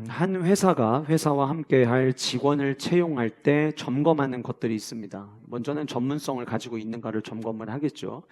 한 회사가 회사와 함께 할 직원을 채용할 때 점검하는 것들이 있습니다. 먼저는 전문성을 가지고 있는가를 점검을 하겠죠.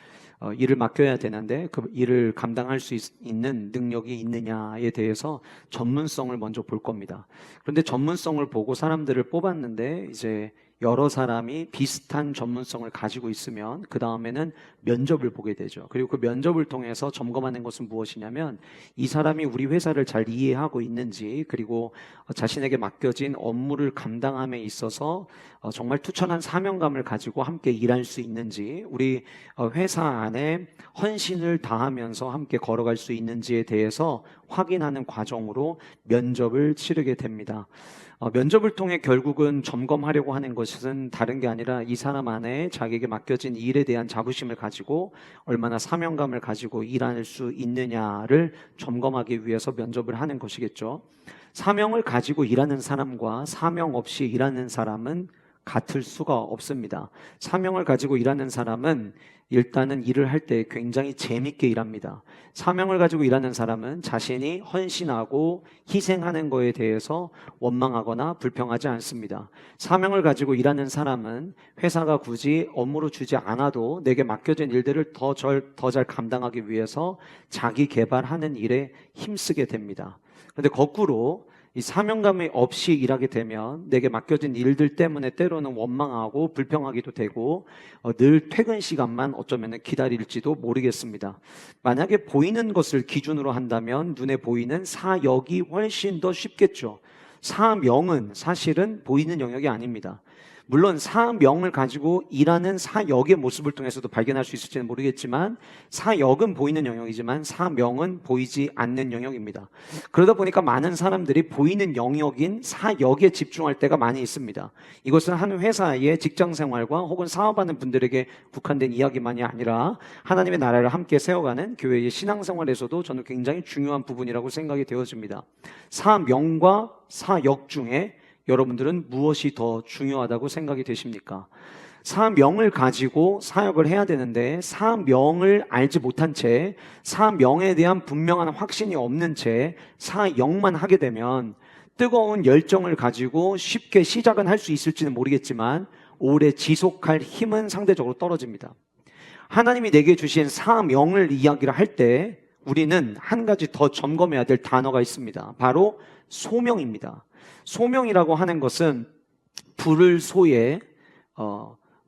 일을 맡겨야 되는데 그 일을 감당할 수 있는 능력이 있느냐에 대해서 전문성을 먼저 볼 겁니다. 그런데 전문성을 보고 사람들을 뽑았는데 이제 여러 사람이 비슷한 전문성을 가지고 있으면 그 다음에는 면접을 보게 되죠. 그리고 그 면접을 통해서 점검하는 것은 무엇이냐면 이 사람이 우리 회사를 잘 이해하고 있는지, 그리고 자신에게 맡겨진 업무를 감당함에 있어서 정말 투철한 사명감을 가지고 함께 일할 수 있는지, 우리 회사 안에 헌신을 다하면서 함께 걸어갈 수 있는지에 대해서 확인하는 과정으로 면접을 치르게 됩니다. 면접을 통해 결국은 점검하려고 하는 것은 다른 게 아니라 이 사람 안에 자기에게 맡겨진 일에 대한 자부심을 가지고 얼마나 사명감을 가지고 일할 수 있느냐를 점검하기 위해서 면접을 하는 것이겠죠. 사명을 가지고 일하는 사람과 사명 없이 일하는 사람은 같을 수가 없습니다. 사명을 가지고 일하는 사람은 일단은 일을 할 때 굉장히 재밌게 일합니다. 사명을 가지고 일하는 사람은 자신이 헌신하고 희생하는 거에 대해서 원망하거나 불평하지 않습니다. 사명을 가지고 일하는 사람은 회사가 굳이 업무를 주지 않아도 내게 맡겨진 일들을 더 잘 감당하기 위해서 자기 개발하는 일에 힘쓰게 됩니다. 그런데 거꾸로 이 사명감이 없이 일하게 되면 내게 맡겨진 일들 때문에 때로는 원망하고 불평하기도 되고 늘 퇴근 시간만 어쩌면 기다릴지도 모르겠습니다. 만약에 보이는 것을 기준으로 한다면 눈에 보이는 사역이 훨씬 더 쉽겠죠. 사명은 사실은 보이는 영역이 아닙니다. 물론 사명을 가지고 일하는 사역의 모습을 통해서도 발견할 수 있을지는 모르겠지만 사역은 보이는 영역이지만 사명은 보이지 않는 영역입니다. 그러다 보니까 많은 사람들이 보이는 영역인 사역에 집중할 때가 많이 있습니다. 이것은 한 회사의 직장생활과 혹은 사업하는 분들에게 국한된 이야기만이 아니라 하나님의 나라를 함께 세워가는 교회의 신앙생활에서도 저는 굉장히 중요한 부분이라고 생각이 되어집니다. 사명과 사역 중에 여러분들은 무엇이 더 중요하다고 생각이 되십니까? 사명을 가지고 사역을 해야 되는데 사명을 알지 못한 채, 사명에 대한 분명한 확신이 없는 채 사역만 하게 되면 뜨거운 열정을 가지고 쉽게 시작은 할 수 있을지는 모르겠지만 오래 지속할 힘은 상대적으로 떨어집니다. 하나님이 내게 주신 사명을 이야기를 할 때 우리는 한 가지 더 점검해야 될 단어가 있습니다. 바로 소명입니다. 소명이라고 하는 것은 부를 소에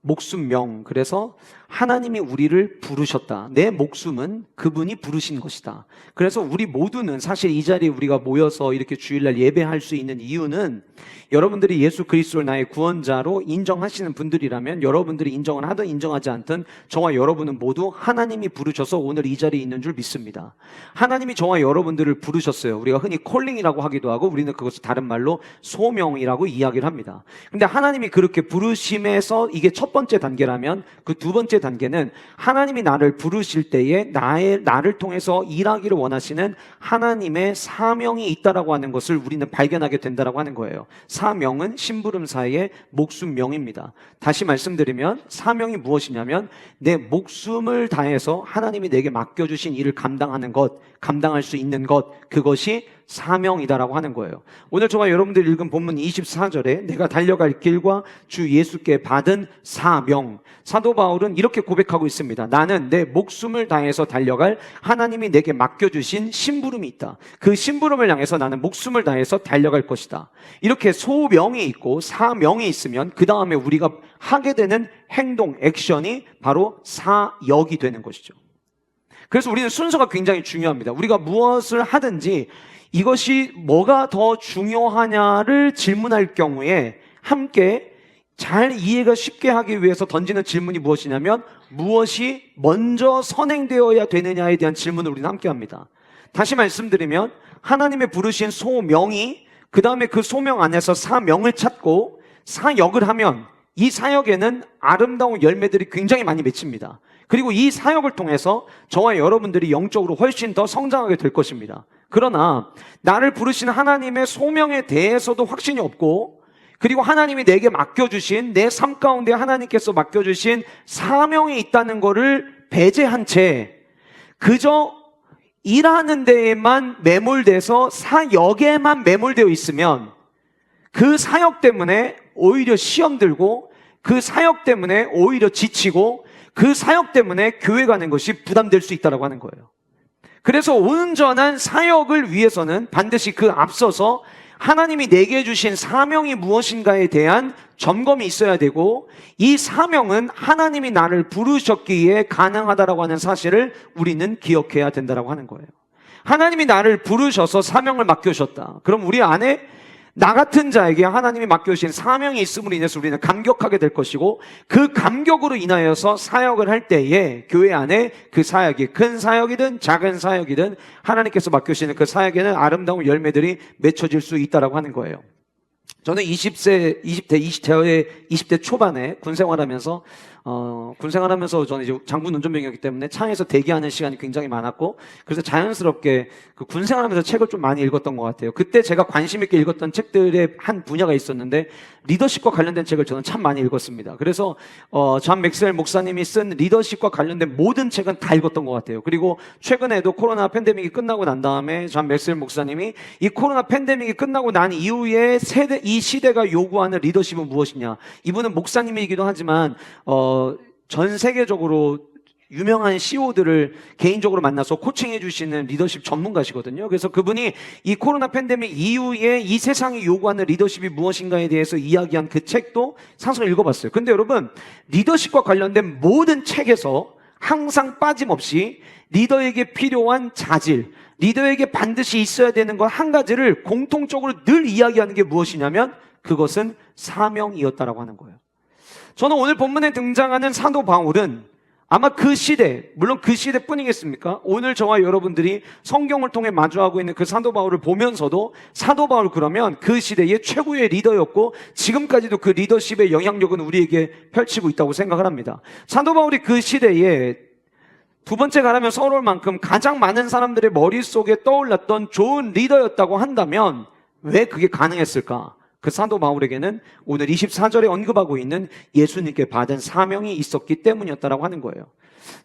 목숨명, 그래서 하나님이 우리를 부르셨다. 내 목숨은 그분이 부르신 것이다. 그래서 우리 모두는 사실 이 자리에 우리가 모여서 이렇게 주일날 예배할 수 있는 이유는 여러분들이 예수 그리스도를 나의 구원자로 인정하시는 분들이라면 여러분들이 인정을 하든 인정하지 않든 저와 여러분은 모두 하나님이 부르셔서 오늘 이 자리에 있는 줄 믿습니다. 하나님이 저와 여러분들을 부르셨어요. 우리가 흔히 콜링이라고 하기도 하고 우리는 그것을 다른 말로 소명이라고 이야기를 합니다. 근데 하나님이 그렇게 부르심에서 이게 첫 번째 단계라면 그 두 번째 단계는 하나님이 나를 부르실 때에 나를 통해서 일하기를 원하시는 하나님의 사명이 있다라고 하는 것을 우리는 발견하게 된다라고 하는 거예요. 사명은 심부름사의 목숨명입니다. 다시 말씀드리면 사명이 무엇이냐면 내 목숨을 다해서 하나님이 내게 맡겨주신 일을 감당하는 것, 감당할 수 있는 것, 그것이 사명이다라고 하는 거예요. 오늘 저와 여러분들이 읽은 본문 24절에 내가 달려갈 길과 주 예수께 받은 사명, 사도 바울은 이렇게 고백하고 있습니다. 나는 내 목숨을 다해서 달려갈 하나님이 내게 맡겨주신 심부름이 있다. 그 심부름을 향해서 나는 목숨을 다해서 달려갈 것이다. 이렇게 소명이 있고 사명이 있으면 그 다음에 우리가 하게 되는 행동, 액션이 바로 사역이 되는 것이죠. 그래서 우리는 순서가 굉장히 중요합니다. 우리가 무엇을 하든지 이것이 뭐가 더 중요하냐를 질문할 경우에 함께 잘 이해가 쉽게 하기 위해서 던지는 질문이 무엇이냐면 무엇이 먼저 선행되어야 되느냐에 대한 질문을 우리는 함께 합니다. 다시 말씀드리면 하나님의 부르신 소명이 그 다음에 그 소명 안에서 사명을 찾고 사역을 하면 이 사역에는 아름다운 열매들이 굉장히 많이 맺힙니다. 그리고 이 사역을 통해서 저와 여러분들이 영적으로 훨씬 더 성장하게 될 것입니다. 그러나 나를 부르신 하나님의 소명에 대해서도 확신이 없고 그리고 하나님이 내게 맡겨주신 내 삶 가운데 하나님께서 맡겨주신 사명이 있다는 것을 배제한 채 그저 일하는 데에만 매몰돼서 사역에만 매몰되어 있으면 그 사역 때문에 오히려 시험 들고, 그 사역 때문에 오히려 지치고, 그 사역 때문에 교회 가는 것이 부담될 수 있다고 하는 거예요. 그래서 온전한 사역을 위해서는 반드시 그 앞서서 하나님이 내게 주신 사명이 무엇인가에 대한 점검이 있어야 되고, 이 사명은 하나님이 나를 부르셨기에 가능하다라고 하는 사실을 우리는 기억해야 된다라고 하는 거예요. 하나님이 나를 부르셔서 사명을 맡겨주셨다. 그럼 우리 안에 나 같은 자에게 하나님이 맡겨주신 사명이 있음으로 인해서 우리는 감격하게 될 것이고, 그 감격으로 인하여서 사역을 할 때에 교회 안에 그 사역이 큰 사역이든 작은 사역이든 하나님께서 맡겨주시는 그 사역에는 아름다운 열매들이 맺혀질 수 있다라고 하는 거예요. 저는 20대 초반에 군 생활하면서 저는 이제 장군 운전병이었기 때문에 차에서 대기하는 시간이 굉장히 많았고, 그래서 자연스럽게 그 군 생활하면서 책을 좀 많이 읽었던 것 같아요. 그때 제가 관심 있게 읽었던 책들의 한 분야가 있었는데, 리더십과 관련된 책을 저는 참 많이 읽었습니다. 그래서 존 맥스웰 목사님이 쓴 리더십과 관련된 모든 책은 다 읽었던 것 같아요. 그리고 최근에도 코로나 팬데믹이 끝나고 난 다음에 존 맥스웰 목사님이 이 코로나 팬데믹이 끝나고 난 이후에 이 시대가 요구하는 리더십은 무엇이냐, 이분은 목사님이기도 하지만 전 세계적으로 유명한 CEO들을 개인적으로 만나서 코칭해 주시는 리더십 전문가시거든요. 그래서 그분이 이 코로나 팬데믹 이후에 이 세상이 요구하는 리더십이 무엇인가에 대해서 이야기한 그 책도 상서 읽어봤어요. 근데 여러분, 리더십과 관련된 모든 책에서 항상 빠짐없이 리더에게 필요한 자질, 리더에게 반드시 있어야 되는 것 한 가지를 공통적으로 늘 이야기하는 게 무엇이냐면 그것은 사명이었다라고 하는 거예요. 저는 오늘 본문에 등장하는 사도 바울은 아마 그 시대, 물론 그 시대뿐이겠습니까? 오늘 저와 여러분들이 성경을 통해 마주하고 있는 그 사도 바울을 보면서도 사도 바울 그러면 그 시대의 최고의 리더였고, 지금까지도 그 리더십의 영향력은 우리에게 펼치고 있다고 생각을 합니다. 사도 바울이 그 시대에 두 번째 가라면 서러울 만큼 가장 많은 사람들의 머릿속에 떠올랐던 좋은 리더였다고 한다면 왜 그게 가능했을까? 그 사도 바울에게는 오늘 24절에 언급하고 있는 예수님께 받은 사명이 있었기 때문이었다라고 하는 거예요.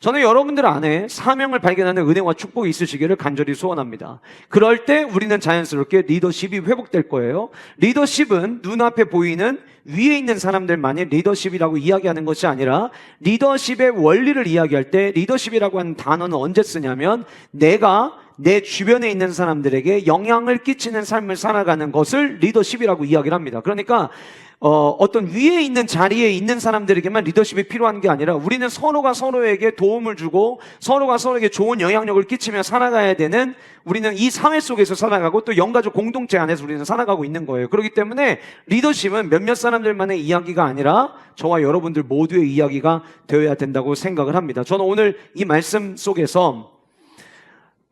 저는 여러분들 안에 사명을 발견하는 은혜와 축복이 있으시기를 간절히 소원합니다. 그럴 때 우리는 자연스럽게 리더십이 회복될 거예요. 리더십은 눈앞에 보이는 위에 있는 사람들만이 리더십이라고 이야기하는 것이 아니라, 리더십의 원리를 이야기할 때 리더십이라고 하는 단어는 언제 쓰냐면 내가 내 주변에 있는 사람들에게 영향을 끼치는 삶을 살아가는 것을 리더십이라고 이야기를 합니다. 그러니까 어떤 위에 있는 자리에 있는 사람들에게만 리더십이 필요한 게 아니라 우리는 서로가 서로에게 도움을 주고 서로가 서로에게 좋은 영향력을 끼치며 살아가야 되는, 우리는 이 사회 속에서 살아가고 또 영가족 공동체 안에서 우리는 살아가고 있는 거예요. 그렇기 때문에 리더십은 몇몇 사람들만의 이야기가 아니라 저와 여러분들 모두의 이야기가 되어야 된다고 생각을 합니다. 저는 오늘 이 말씀 속에서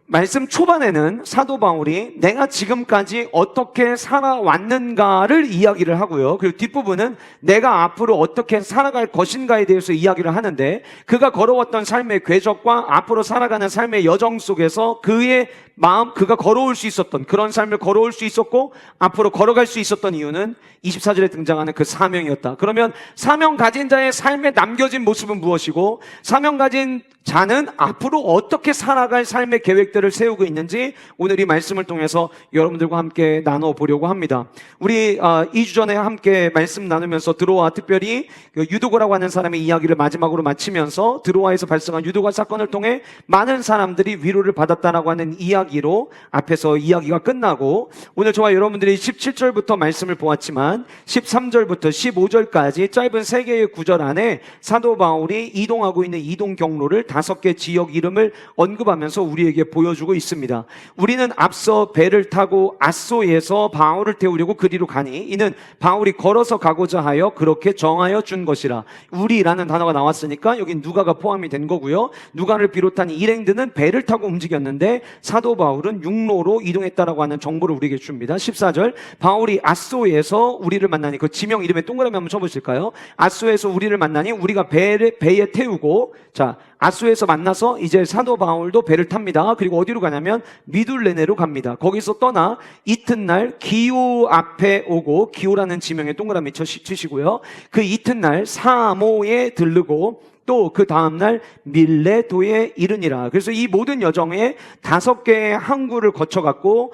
말씀 초반에는 사도 바울이 내가 지금까지 어떻게 살아왔는가를 이야기를 하고요. 그리고 뒷부분은 내가 앞으로 어떻게 살아갈 것인가에 대해서 이야기를 하는데, 그가 걸어왔던 삶의 궤적과 앞으로 살아가는 삶의 여정 속에서 그의 마음, 그가 걸어올 수 있었던 그런 삶을 걸어올 수 있었고 앞으로 걸어갈 수 있었던 이유는 24절에 등장하는 그 사명이었다. 그러면 사명 가진 자의 삶에 남겨진 모습은 무엇이고, 사명 가진 자는 앞으로 어떻게 살아갈 삶의 계획들을 세우고 있는지 오늘 이 말씀을 통해서 여러분들과 함께 나눠보려고 합니다. 우리 2주 전에 함께 말씀 나누면서 드로아, 특별히 유두고라고 하는 사람의 이야기를 마지막으로 마치면서 드로아에서 발생한 유두가 사건을 통해 많은 사람들이 위로를 받았다라고 하는 이야기로 앞에서 이야기가 끝나고, 오늘 저와 여러분들이 17절부터 말씀을 보았지만 13절부터 15절까지 짧은 3개의 구절 안에 사도 바울이 이동하고 있는 이동 경로를 5개 지역 이름을 언급하면서 우리에게 보여주고 있습니다. 우리는 앞서 배를 타고 앗소에서 바울을 태우려고 그리로 가니 이는 바울이 걸어서 가고자 하여 그렇게 정하여 준 것이라. 우리라는 단어가 나왔으니까 여기 누가가 포함이 된 거고요. 누가를 비롯한 일행들은 배를 타고 움직였는데 사도 바울은 육로로 이동했다라고 하는 정보를 우리에게 줍니다. 14절, 바울이 앗소에서 우리를 만나니, 그 지명 이름에 동그라미 한번 쳐보실까요? 앗소에서 우리를 만나니 우리가 배에 태우고, 자, 앗소에서 만나서 이제 사도 바울도 배를 탑니다. 그리고 어디로 가냐면 미둘레네로 갑니다. 거기서 떠나 이튿날 기오 앞에 오고, 기오라는 지명에 동그라미 치시고요. 그 이튿날 사모에 들르고 또 그 다음날 밀레도에 이르니라. 그래서 이 모든 여정에 5개의 항구를 거쳐갔고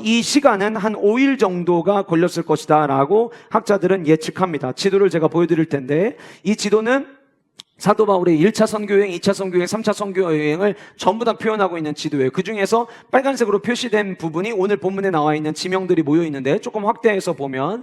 이 시간은 한 5일 정도가 걸렸을 것이다 라고 학자들은 예측합니다. 지도를 제가 보여드릴 텐데, 이 지도는 사도 바울의 1차 선교여행, 2차 선교여행, 3차 선교여행을 전부 다 표현하고 있는 지도예요. 그 중에서 빨간색으로 표시된 부분이 오늘 본문에 나와 있는 지명들이 모여 있는데, 조금 확대해서 보면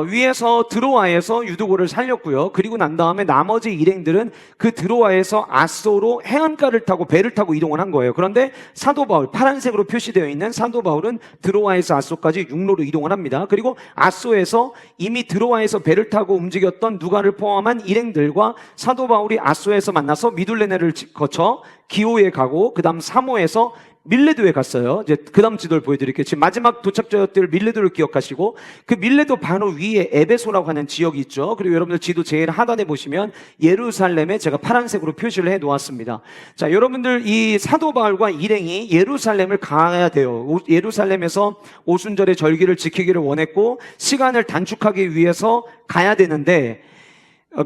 위에서 드로아에서 유두고를 살렸고요. 그리고 난 다음에 나머지 일행들은 그 드로아에서 아소로 해안가를 타고 배를 타고 이동을 한 거예요. 그런데 사도 바울, 파란색으로 표시되어 있는 사도 바울은 드로아에서 아소까지 육로로 이동을 합니다. 그리고 아소에서 이미 드로아에서 배를 타고 움직였던 누가를 포함한 일행들과 사도 바울이 아소에서 만나서 미둘레네를 거쳐 기호에 가고, 그 다음 사모에서 밀레도에 갔어요. 이제 그 다음 지도를 보여드릴게요. 지금 마지막 도착지였던 밀레도를 기억하시고, 그 밀레도 바로 위에 에베소라고 하는 지역이 있죠. 그리고 여러분들 지도 제일 하단에 보시면 예루살렘에 제가 파란색으로 표시를 해 놓았습니다. 자, 여러분들 이 사도 바울과 일행이 예루살렘을 가야 돼요. 예루살렘에서 오순절의 절기를 지키기를 원했고 시간을 단축하기 위해서 가야 되는데,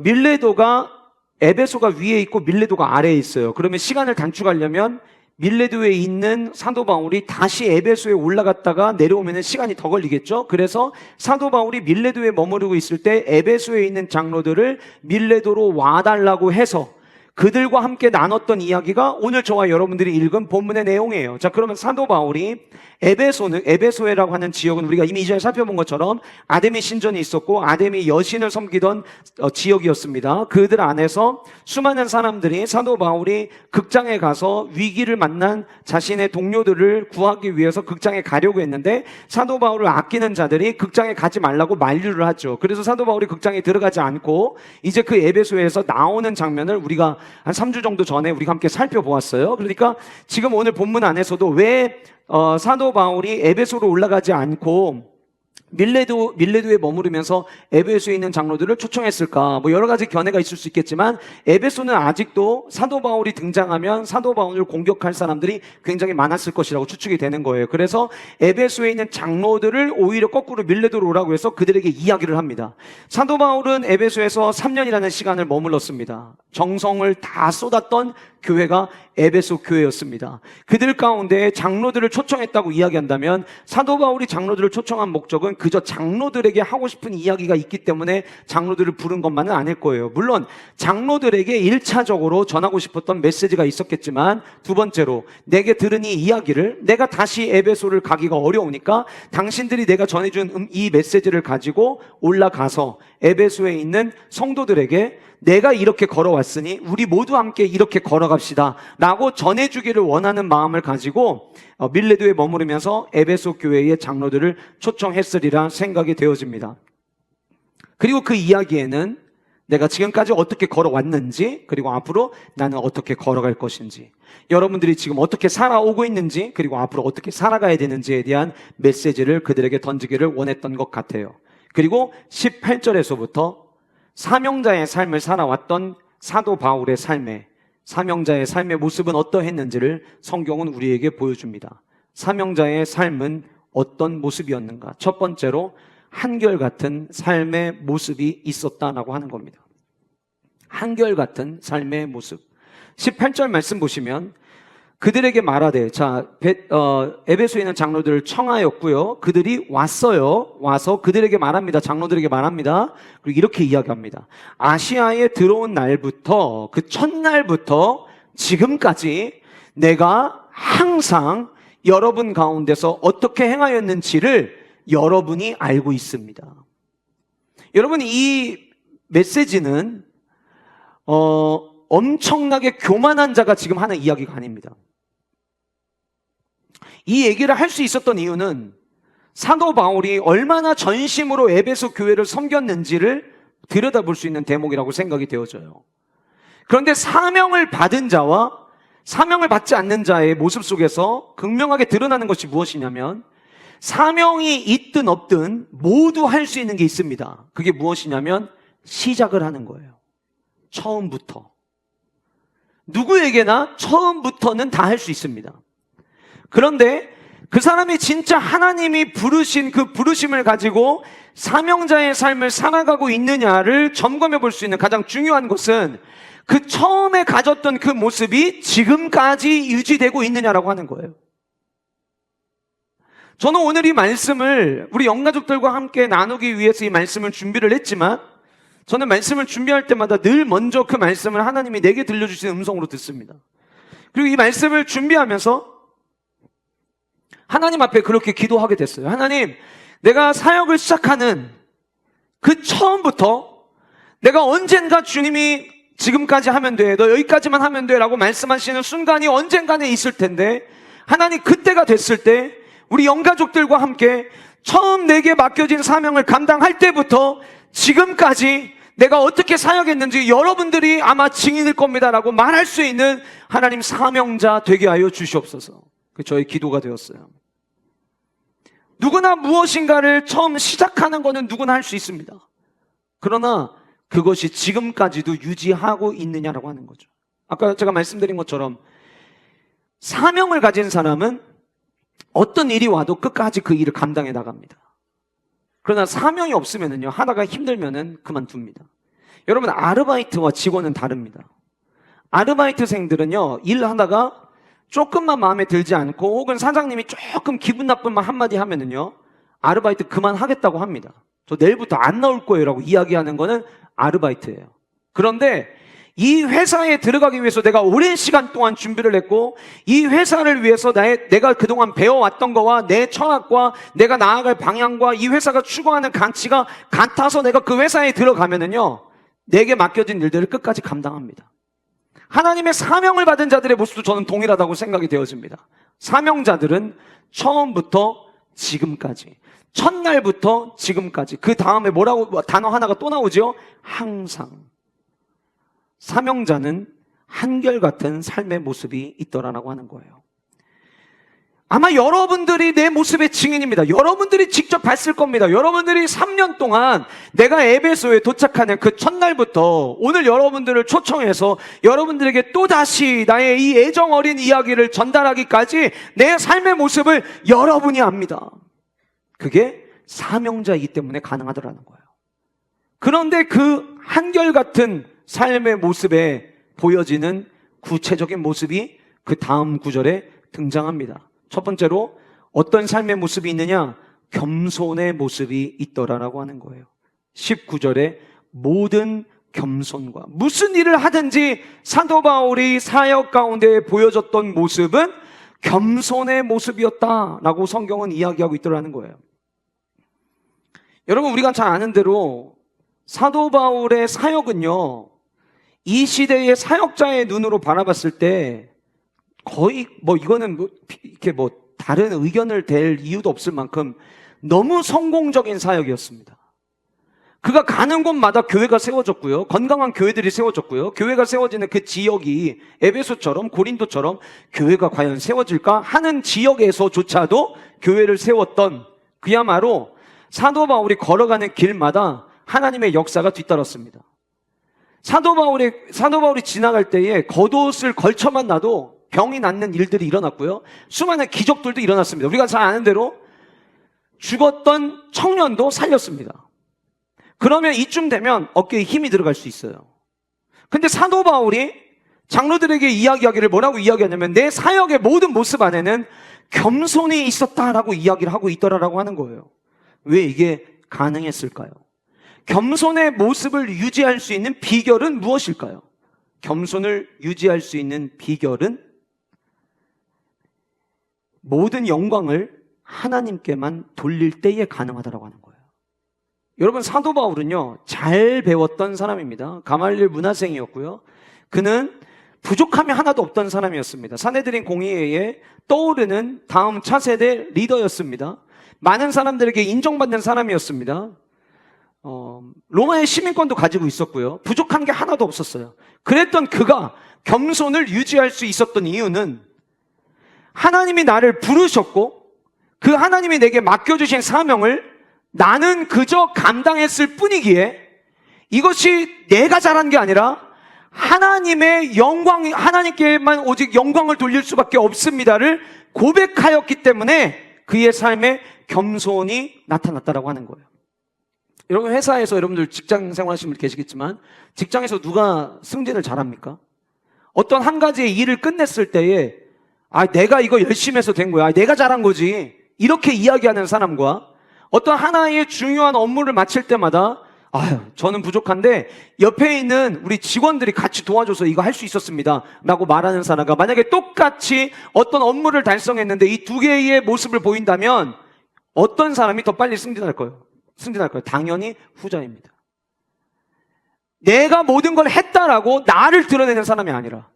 밀레도가 에베소가 위에 있고 밀레도가 아래에 있어요. 그러면 시간을 단축하려면 밀레도에 있는 사도 바울이 다시 에베소에 올라갔다가 내려오면 시간이 더 걸리겠죠. 그래서 사도 바울이 밀레도에 머무르고 있을 때 에베소에 있는 장로들을 밀레도로 와달라고 해서 그들과 함께 나눴던 이야기가 오늘 저와 여러분들이 읽은 본문의 내용이에요. 자, 그러면 사도 바울이 에베소에라고 하는 지역은 우리가 이미 이전에 살펴본 것처럼 아데미 신전이 있었고 아데미 여신을 섬기던 지역이었습니다. 그들 안에서 수많은 사람들이 사도 바울이 극장에 가서 위기를 만난 자신의 동료들을 구하기 위해서 극장에 가려고 했는데, 사도 바울을 아끼는 자들이 극장에 가지 말라고 만류를 하죠. 그래서 사도 바울이 극장에 들어가지 않고 이제 그 에베소에서 나오는 장면을 우리가 한 3주 정도 전에 우리가 함께 살펴보았어요. 그러니까 지금 오늘 본문 안에서도 왜 사도 바울이 에베소로 올라가지 않고 밀레도에 머무르면서 에베소에 있는 장로들을 초청했을까? 뭐 여러 가지 견해가 있을 수 있겠지만, 에베소는 아직도 사도 바울이 등장하면 사도 바울을 공격할 사람들이 굉장히 많았을 것이라고 추측이 되는 거예요. 그래서 에베소에 있는 장로들을 오히려 거꾸로 밀레도로 오라고 해서 그들에게 이야기를 합니다. 사도 바울은 에베소에서 3년이라는 시간을 머물렀습니다. 정성을 다 쏟았던 교회가 에베소 교회였습니다. 그들 가운데 장로들을 초청했다고 이야기한다면 사도 바울이 장로들을 초청한 목적은 그저 장로들에게 하고 싶은 이야기가 있기 때문에 장로들을 부른 것만은 아닐 거예요. 물론 장로들에게 1차적으로 전하고 싶었던 메시지가 있었겠지만, 두 번째로 내게 들은 이 이야기를 내가 다시 에베소를 가기가 어려우니까 당신들이 내가 전해준 이 메시지를 가지고 올라가서 에베소에 있는 성도들에게 내가 이렇게 걸어왔으니 우리 모두 함께 이렇게 걸어갑시다 라고 전해주기를 원하는 마음을 가지고 밀레도에 머무르면서 에베소 교회의 장로들을 초청했으리라 생각이 되어집니다. 그리고 그 이야기에는 내가 지금까지 어떻게 걸어왔는지, 그리고 앞으로 나는 어떻게 걸어갈 것인지, 여러분들이 지금 어떻게 살아오고 있는지, 그리고 앞으로 어떻게 살아가야 되는지에 대한 메시지를 그들에게 던지기를 원했던 것 같아요. 그리고 18절에서부터 사명자의 삶을 살아왔던 사도 바울의 사명자의 삶의 모습은 어떠했는지를 성경은 우리에게 보여줍니다. 사명자의 삶은 어떤 모습이었는가? 첫 번째로 한결같은 삶의 모습이 있었다라고 하는 겁니다. 한결같은 삶의 모습. 18절 말씀 보시면 그들에게 말하되, 에베소에 있는 장로들을 청하였고요. 그들이 왔어요. 와서 그들에게 말합니다. 장로들에게 말합니다. 그리고 이렇게 이야기합니다. 아시아에 들어온 날부터, 그 첫날부터 지금까지 내가 항상 여러분 가운데서 어떻게 행하였는지를 여러분이 알고 있습니다. 여러분, 이 메시지는 엄청나게 교만한 자가 지금 하는 이야기가 아닙니다. 이 얘기를 할 수 있었던 이유는 사도 바울이 얼마나 전심으로 에베소 교회를 섬겼는지를 들여다볼 수 있는 대목이라고 생각이 되어져요. 그런데 사명을 받은 자와 사명을 받지 않는 자의 모습 속에서 극명하게 드러나는 것이 무엇이냐면, 사명이 있든 없든 모두 할 수 있는 게 있습니다. 그게 무엇이냐면 시작을 하는 거예요. 처음부터. 누구에게나 처음부터는 다 할 수 있습니다. 그런데 그 사람이 진짜 하나님이 부르신 그 부르심을 가지고 사명자의 삶을 살아가고 있느냐를 점검해 볼 수 있는 가장 중요한 것은 그 처음에 가졌던 그 모습이 지금까지 유지되고 있느냐라고 하는 거예요. 저는 오늘 이 말씀을 우리 영가족들과 함께 나누기 위해서 이 말씀을 준비를 했지만, 저는 말씀을 준비할 때마다 늘 먼저 그 말씀을 하나님이 내게 들려주시는 음성으로 듣습니다. 그리고 이 말씀을 준비하면서 하나님 앞에 그렇게 기도하게 됐어요. 하나님, 내가 사역을 시작하는 그 처음부터 내가 언젠가 주님이 지금까지 하면 돼, 너 여기까지만 하면 돼 라고 말씀하시는 순간이 언젠가는 있을 텐데, 하나님 그때가 됐을 때 우리 영가족들과 함께 처음 내게 맡겨진 사명을 감당할 때부터 지금까지 내가 어떻게 사역했는지 여러분들이 아마 증인일 겁니다 라고 말할 수 있는 하나님 사명자 되게 하여 주시옵소서. 그 저의 기도가 되었어요. 누구나 무엇인가를 처음 시작하는 것은 누구나 할 수 있습니다. 그러나 그것이 지금까지도 유지하고 있느냐라고 하는 거죠. 아까 제가 말씀드린 것처럼 사명을 가진 사람은 어떤 일이 와도 끝까지 그 일을 감당해 나갑니다. 그러나 사명이 없으면은요, 하다가 힘들면은 그만둡니다. 여러분, 아르바이트와 직원은 다릅니다. 아르바이트생들은요, 일하다가 조금만 마음에 들지 않고 혹은 사장님이 조금 기분 나쁜 말 한마디 하면은요, 아르바이트 그만하겠다고 합니다. 저 내일부터 안 나올 거예요 라고 이야기하는 거는 아르바이트예요. 그런데 이 회사에 들어가기 위해서 내가 오랜 시간 동안 준비를 했고, 이 회사를 위해서 내가 그동안 배워왔던 거와 내 철학과 내가 나아갈 방향과 이 회사가 추구하는 가치가 같아서 내가 그 회사에 들어가면은요, 내게 맡겨진 일들을 끝까지 감당합니다. 하나님의 사명을 받은 자들의 모습도 저는 동일하다고 생각이 되어집니다. 사명자들은 처음부터 지금까지, 첫날부터 지금까지, 그 다음에 뭐라고 단어 하나가 또 나오죠? 항상. 사명자는 한결같은 삶의 모습이 있더라라고 하는 거예요. 아마 여러분들이 내 모습의 증인입니다. 여러분들이 직접 봤을 겁니다. 여러분들이 3년 동안 내가 에베소에 도착하는 그 첫날부터 오늘 여러분들을 초청해서 여러분들에게 또다시 나의 이 애정 어린 이야기를 전달하기까지 내 삶의 모습을 여러분이 압니다. 그게 사명자이기 때문에 가능하더라는 거예요. 그런데 그 한결같은 삶의 모습에 보여지는 구체적인 모습이 그 다음 구절에 등장합니다. 첫 번째로 어떤 삶의 모습이 있느냐? 겸손의 모습이 있더라라고 하는 거예요. 19절에 모든 겸손과, 무슨 일을 하든지 사도 바울이 사역 가운데 보여줬던 모습은 겸손의 모습이었다라고 성경은 이야기하고 있더라는 거예요. 여러분, 우리가 잘 아는 대로 사도 바울의 사역은요, 이 시대의 사역자의 눈으로 바라봤을 때 거의 이거는 이렇게 다른 의견을 댈 이유도 없을 만큼 너무 성공적인 사역이었습니다. 그가 가는 곳마다 교회가 세워졌고요, 건강한 교회들이 세워졌고요, 교회가 세워지는 그 지역이 에베소처럼 고린도처럼 교회가 과연 세워질까 하는 지역에서조차도 교회를 세웠던, 그야말로 사도 바울이 걸어가는 길마다 하나님의 역사가 뒤따랐습니다. 사도 바울이 지나갈 때에 겉옷을 걸쳐만 놔도 병이 낫는 일들이 일어났고요, 수많은 기적들도 일어났습니다. 우리가 잘 아는 대로 죽었던 청년도 살렸습니다. 그러면 이쯤 되면 어깨에 힘이 들어갈 수 있어요. 근데 사도 바울이 장로들에게 이야기하기를 뭐라고 이야기하냐면, 내 사역의 모든 모습 안에는 겸손이 있었다라고 이야기를 하고 있더라라고 하는 거예요. 왜 이게 가능했을까요? 겸손의 모습을 유지할 수 있는 비결은 무엇일까요? 겸손을 유지할 수 있는 비결은 모든 영광을 하나님께만 돌릴 때에 가능하다고 하는 거예요. 여러분, 사도 바울은요, 잘 배웠던 사람입니다. 가말리엘 문화생이었고요, 그는 부족함이 하나도 없던 사람이었습니다. 산헤드린 공의회에 떠오르는 다음 차세대 리더였습니다. 많은 사람들에게 인정받는 사람이었습니다. 로마의 시민권도 가지고 있었고요, 부족한 게 하나도 없었어요. 그랬던 그가 겸손을 유지할 수 있었던 이유는 하나님이 나를 부르셨고 그 하나님이 내게 맡겨주신 사명을 나는 그저 감당했을 뿐이기에, 이것이 내가 잘한 게 아니라 하나님의 영광, 하나님께만 오직 영광을 돌릴 수밖에 없습니다를 고백하였기 때문에 그의 삶에 겸손이 나타났다라고 하는 거예요. 여러분, 회사에서 여러분들 직장 생활하시는 분 계시겠지만 직장에서 누가 승진을 잘합니까? 어떤 한 가지의 일을 끝냈을 때에 내가 이거 열심히 해서 된 거야, 내가 잘한 거지, 이렇게 이야기하는 사람과 어떤 하나의 중요한 업무를 마칠 때마다 저는 부족한데 옆에 있는 우리 직원들이 같이 도와줘서 이거 할 수 있었습니다 라고 말하는 사람과 만약에 똑같이 어떤 업무를 달성했는데 이 두 개의 모습을 보인다면 어떤 사람이 더 빨리 승진할 거예요? 당연히 후자입니다. 내가 모든 걸 했다라고 나를 드러내는 사람이 아니라,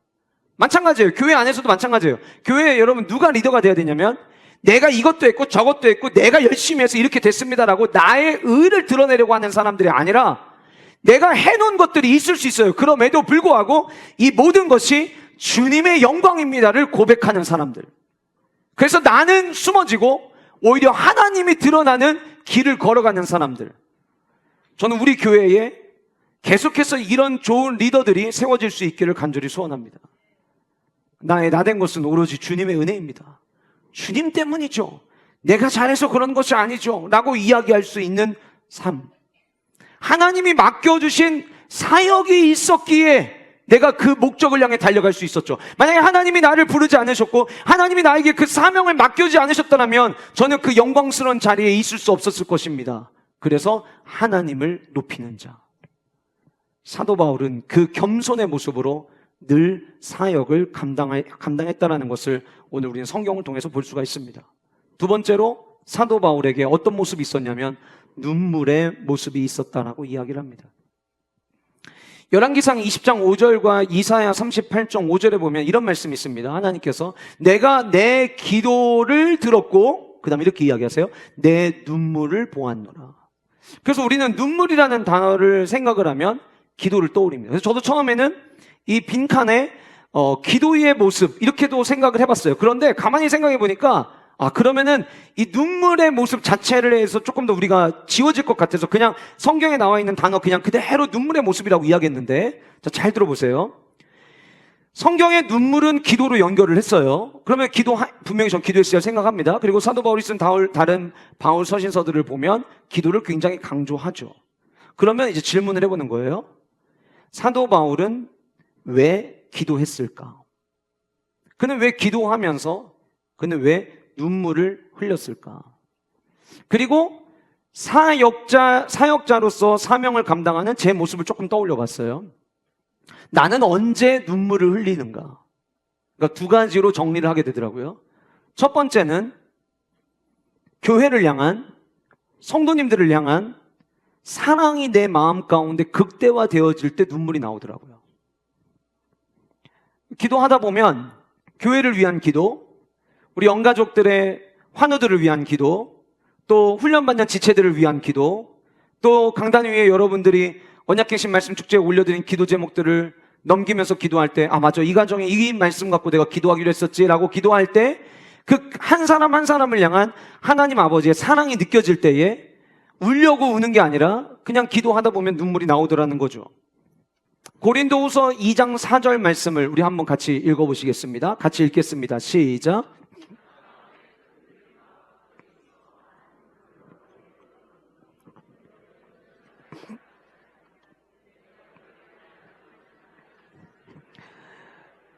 마찬가지예요. 교회 안에서도 마찬가지예요. 교회에 여러분 누가 리더가 돼야 되냐면 내가 이것도 했고 저것도 했고 내가 열심히 해서 이렇게 됐습니다라고 나의 의를 드러내려고 하는 사람들이 아니라 내가 해놓은 것들이 있을 수 있어요. 그럼에도 불구하고 이 모든 것이 주님의 영광입니다를 고백하는 사람들. 그래서 나는 숨어지고 오히려 하나님이 드러나는 길을 걸어가는 사람들. 저는 우리 교회에 계속해서 이런 좋은 리더들이 세워질 수 있기를 간절히 소원합니다. 나된 것은 오로지 주님의 은혜입니다. 주님 때문이죠. 내가 잘해서 그런 것이 아니죠 라고 이야기할 수 있는 삶. 하나님이 맡겨주신 사역이 있었기에 내가 그 목적을 향해 달려갈 수 있었죠. 만약에 하나님이 나를 부르지 않으셨고 하나님이 나에게 그 사명을 맡겨주지 않으셨다면 저는 그 영광스러운 자리에 있을 수 없었을 것입니다. 그래서 하나님을 높이는 자. 사도 바울은 그 겸손의 모습으로 늘 사역을 감당했다라는 것을 오늘 우리는 성경을 통해서 볼 수가 있습니다. 두 번째로 사도 바울에게 어떤 모습이 있었냐면 눈물의 모습이 있었다라고 이야기를 합니다. 열왕기상 20장 5절과 이사야 38장 5절에 보면 이런 말씀이 있습니다. 하나님께서 내가 내 기도를 들었고 그 다음에 이렇게 이야기하세요. 내 눈물을 보았노라. 그래서 우리는 눈물이라는 단어를 생각을 하면 기도를 떠올립니다. 그래서 저도 처음에는 이 빈칸에 기도의 모습 이렇게도 생각을 해봤어요. 그런데 가만히 생각해 보니까 그러면은 이 눈물의 모습 자체를 해서 조금 더 우리가 지워질 것 같아서 그냥 성경에 나와 있는 단어 그냥 그대로 눈물의 모습이라고 이야기했는데, 자, 잘 들어보세요. 성경의 눈물은 기도로 연결을 했어요. 그러면 분명히 전 기도했어야 생각합니다. 그리고 사도 바울이 쓴 다른 바울 서신서들을 보면 기도를 굉장히 강조하죠. 그러면 이제 질문을 해보는 거예요. 사도 바울은 왜 기도했을까? 그는 왜 기도하면서 그는 왜 눈물을 흘렸을까? 그리고 사역자로서 사명을 감당하는 제 모습을 조금 떠올려 봤어요. 나는 언제 눈물을 흘리는가? 그러니까 두 가지로 정리를 하게 되더라고요. 첫 번째는 교회를 향한, 성도님들을 향한 사랑이 내 마음 가운데 극대화되어질 때 눈물이 나오더라고요. 기도하다 보면 교회를 위한 기도, 우리 영가족들의 환우들을 위한 기도, 또 훈련받는 지체들을 위한 기도, 또 강단 위에 여러분들이 언약갱신 말씀 축제에 올려드린 기도 제목들을 넘기면서 기도할 때 맞아, 이 가정에 이 말씀 갖고 내가 기도하기로 했었지 라고 기도할 때 그 한 사람 한 사람을 향한 하나님 아버지의 사랑이 느껴질 때에 울려고 우는 게 아니라 그냥 기도하다 보면 눈물이 나오더라는 거죠. 고린도후서 2장 4절 말씀을 우리 한번 같이 읽어보시겠습니다. 같이 읽겠습니다. 시작.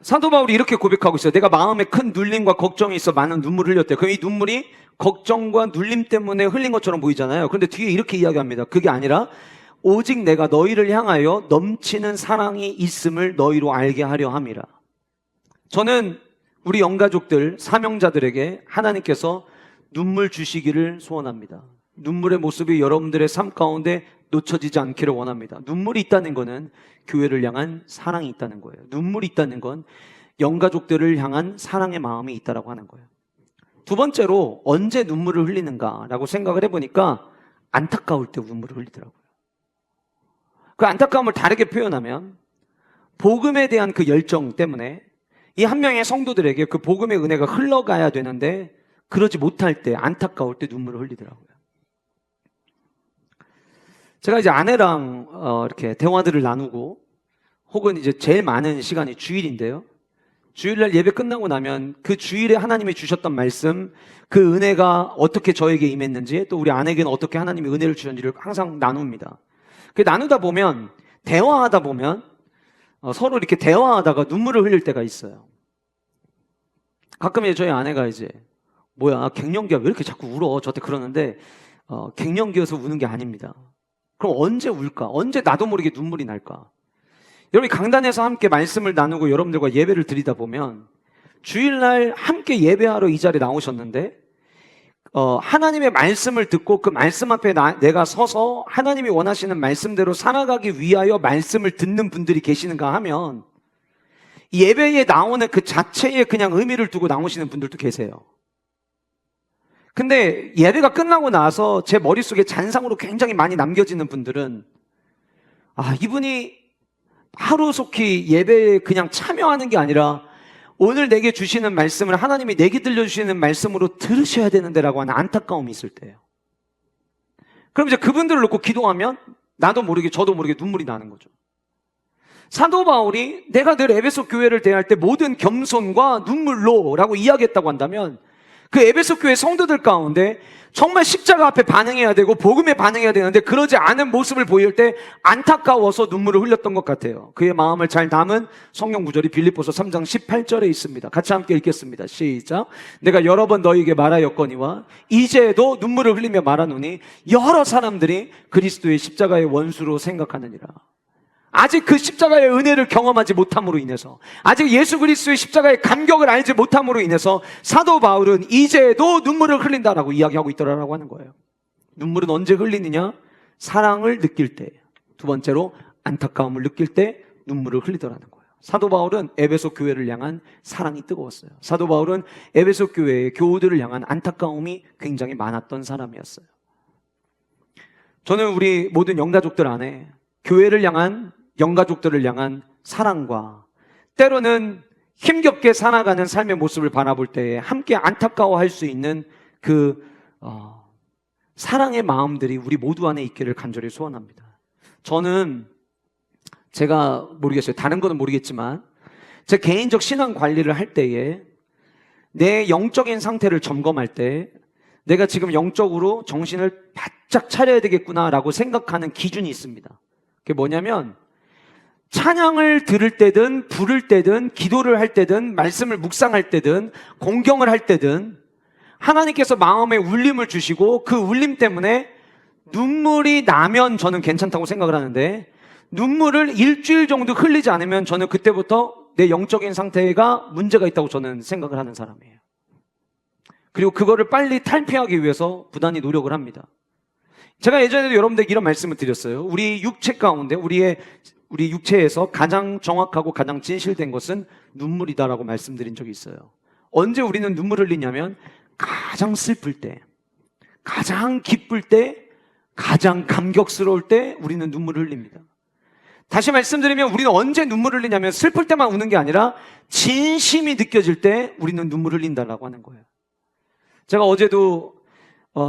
사도 바울이 이렇게 고백하고 있어요. 내가 마음에 큰 눌림과 걱정이 있어 많은 눈물을 흘렸대요. 그럼 이 눈물이 걱정과 눌림 때문에 흘린 것처럼 보이잖아요. 그런데 뒤에 이렇게 이야기합니다. 그게 아니라 오직 내가 너희를 향하여 넘치는 사랑이 있음을 너희로 알게 하려 함이라. 저는 우리 영가족들, 사명자들에게 하나님께서 눈물 주시기를 소원합니다. 눈물의 모습이 여러분들의 삶 가운데 놓쳐지지 않기를 원합니다. 눈물이 있다는 것은 교회를 향한 사랑이 있다는 거예요. 눈물이 있다는 건 영가족들을 향한 사랑의 마음이 있다라고 하는 거예요. 두 번째로 언제 눈물을 흘리는가라고 생각을 해보니까 안타까울 때 눈물을 흘리더라고요. 그 안타까움을 다르게 표현하면 복음에 대한 그 열정 때문에 이 한 명의 성도들에게 그 복음의 은혜가 흘러가야 되는데 그러지 못할 때, 안타까울 때 눈물을 흘리더라고요. 제가 이제 아내랑 이렇게 대화들을 나누고 혹은 이제 제일 많은 시간이 주일인데요. 주일날 예배 끝나고 나면 그 주일에 하나님이 주셨던 말씀, 그 은혜가 어떻게 저에게 임했는지, 또 우리 아내에게는 어떻게 하나님이 은혜를 주셨는지를 항상 나눕니다. 그 나누다 보면, 대화하다 보면 서로 이렇게 대화하다가 눈물을 흘릴 때가 있어요. 가끔 이제 저희 아내가 이제 뭐야 갱년기야 왜 이렇게 자꾸 울어 저한테 그러는데 갱년기여서 우는 게 아닙니다. 그럼 언제 울까? 언제 나도 모르게 눈물이 날까? 여러분이 강단에서 함께 말씀을 나누고 여러분들과 예배를 드리다 보면 주일날 함께 예배하러 이 자리에 나오셨는데 하나님의 말씀을 듣고 그 말씀 앞에 내가 서서 하나님이 원하시는 말씀대로 살아가기 위하여 말씀을 듣는 분들이 계시는가 하면 예배에 나오는 그 자체에 그냥 의미를 두고 나오시는 분들도 계세요. 근데 예배가 끝나고 나서 제 머릿속에 잔상으로 굉장히 많이 남겨지는 분들은 이분이 하루속히 예배에 그냥 참여하는 게 아니라 오늘 내게 주시는 말씀을 하나님이 내게 들려주시는 말씀으로 들으셔야 되는데 라고 하는 안타까움이 있을 때예요. 그럼 이제 그분들을 놓고 기도하면 나도 모르게 저도 모르게 눈물이 나는 거죠. 사도 바울이 내가 늘 에베소 교회를 대할 때 모든 겸손과 눈물로 라고 이야기했다고 한다면 그 에베소 교회 성도들 가운데 정말 십자가 앞에 반응해야 되고 복음에 반응해야 되는데 그러지 않은 모습을 보일 때 안타까워서 눈물을 흘렸던 것 같아요. 그의 마음을 잘 담은 성경 구절이 빌립보서 3장 18절에 있습니다. 같이 함께 읽겠습니다. 시작. 내가 여러 번 너희에게 말하였거니와 이제도 눈물을 흘리며 말하노니 여러 사람들이 그리스도의 십자가의 원수로 생각하느니라. 아직 그 십자가의 은혜를 경험하지 못함으로 인해서, 아직 예수 그리스도의 십자가의 감격을 알지 못함으로 인해서 사도 바울은 이제도 눈물을 흘린다라고 이야기하고 있더라라고 하는 거예요. 눈물은 언제 흘리느냐? 사랑을 느낄 때. 두 번째로 안타까움을 느낄 때 눈물을 흘리더라는 거예요. 사도 바울은 에베소 교회를 향한 사랑이 뜨거웠어요. 사도 바울은 에베소 교회의 교우들을 향한 안타까움이 굉장히 많았던 사람이었어요. 저는 우리 모든 영가족들 안에 교회를 향한, 영가족들을 향한 사랑과 때로는 힘겹게 살아가는 삶의 모습을 바라볼 때에 함께 안타까워할 수 있는 그 사랑의 마음들이 우리 모두 안에 있기를 간절히 소원합니다. 저는 제가 모르겠어요. 다른 거는 모르겠지만 제 개인적 신앙 관리를 할 때에 내 영적인 상태를 점검할 때 내가 지금 영적으로 정신을 바짝 차려야 되겠구나라고 생각하는 기준이 있습니다. 그게 뭐냐면 찬양을 들을 때든 부를 때든 기도를 할 때든 말씀을 묵상할 때든 공경을 할 때든 하나님께서 마음에 울림을 주시고 그 울림 때문에 눈물이 나면 저는 괜찮다고 생각을 하는데 눈물을 일주일 정도 흘리지 않으면 저는 그때부터 내 영적인 상태가 문제가 있다고 저는 생각을 하는 사람이에요. 그리고 그거를 빨리 탈피하기 위해서 부단히 노력을 합니다. 제가 예전에도 여러분들에게 이런 말씀을 드렸어요. 우리 육체 가운데 우리 육체에서 가장 정확하고 가장 진실된 것은 눈물이다라고 말씀드린 적이 있어요. 언제 우리는 눈물을 흘리냐면 가장 슬플 때, 가장 기쁠 때, 가장 감격스러울 때 우리는 눈물을 흘립니다. 다시 말씀드리면 우리는 언제 눈물을 흘리냐면 슬플 때만 우는 게 아니라 진심이 느껴질 때 우리는 눈물을 흘린다라고 하는 거예요. 제가 어제도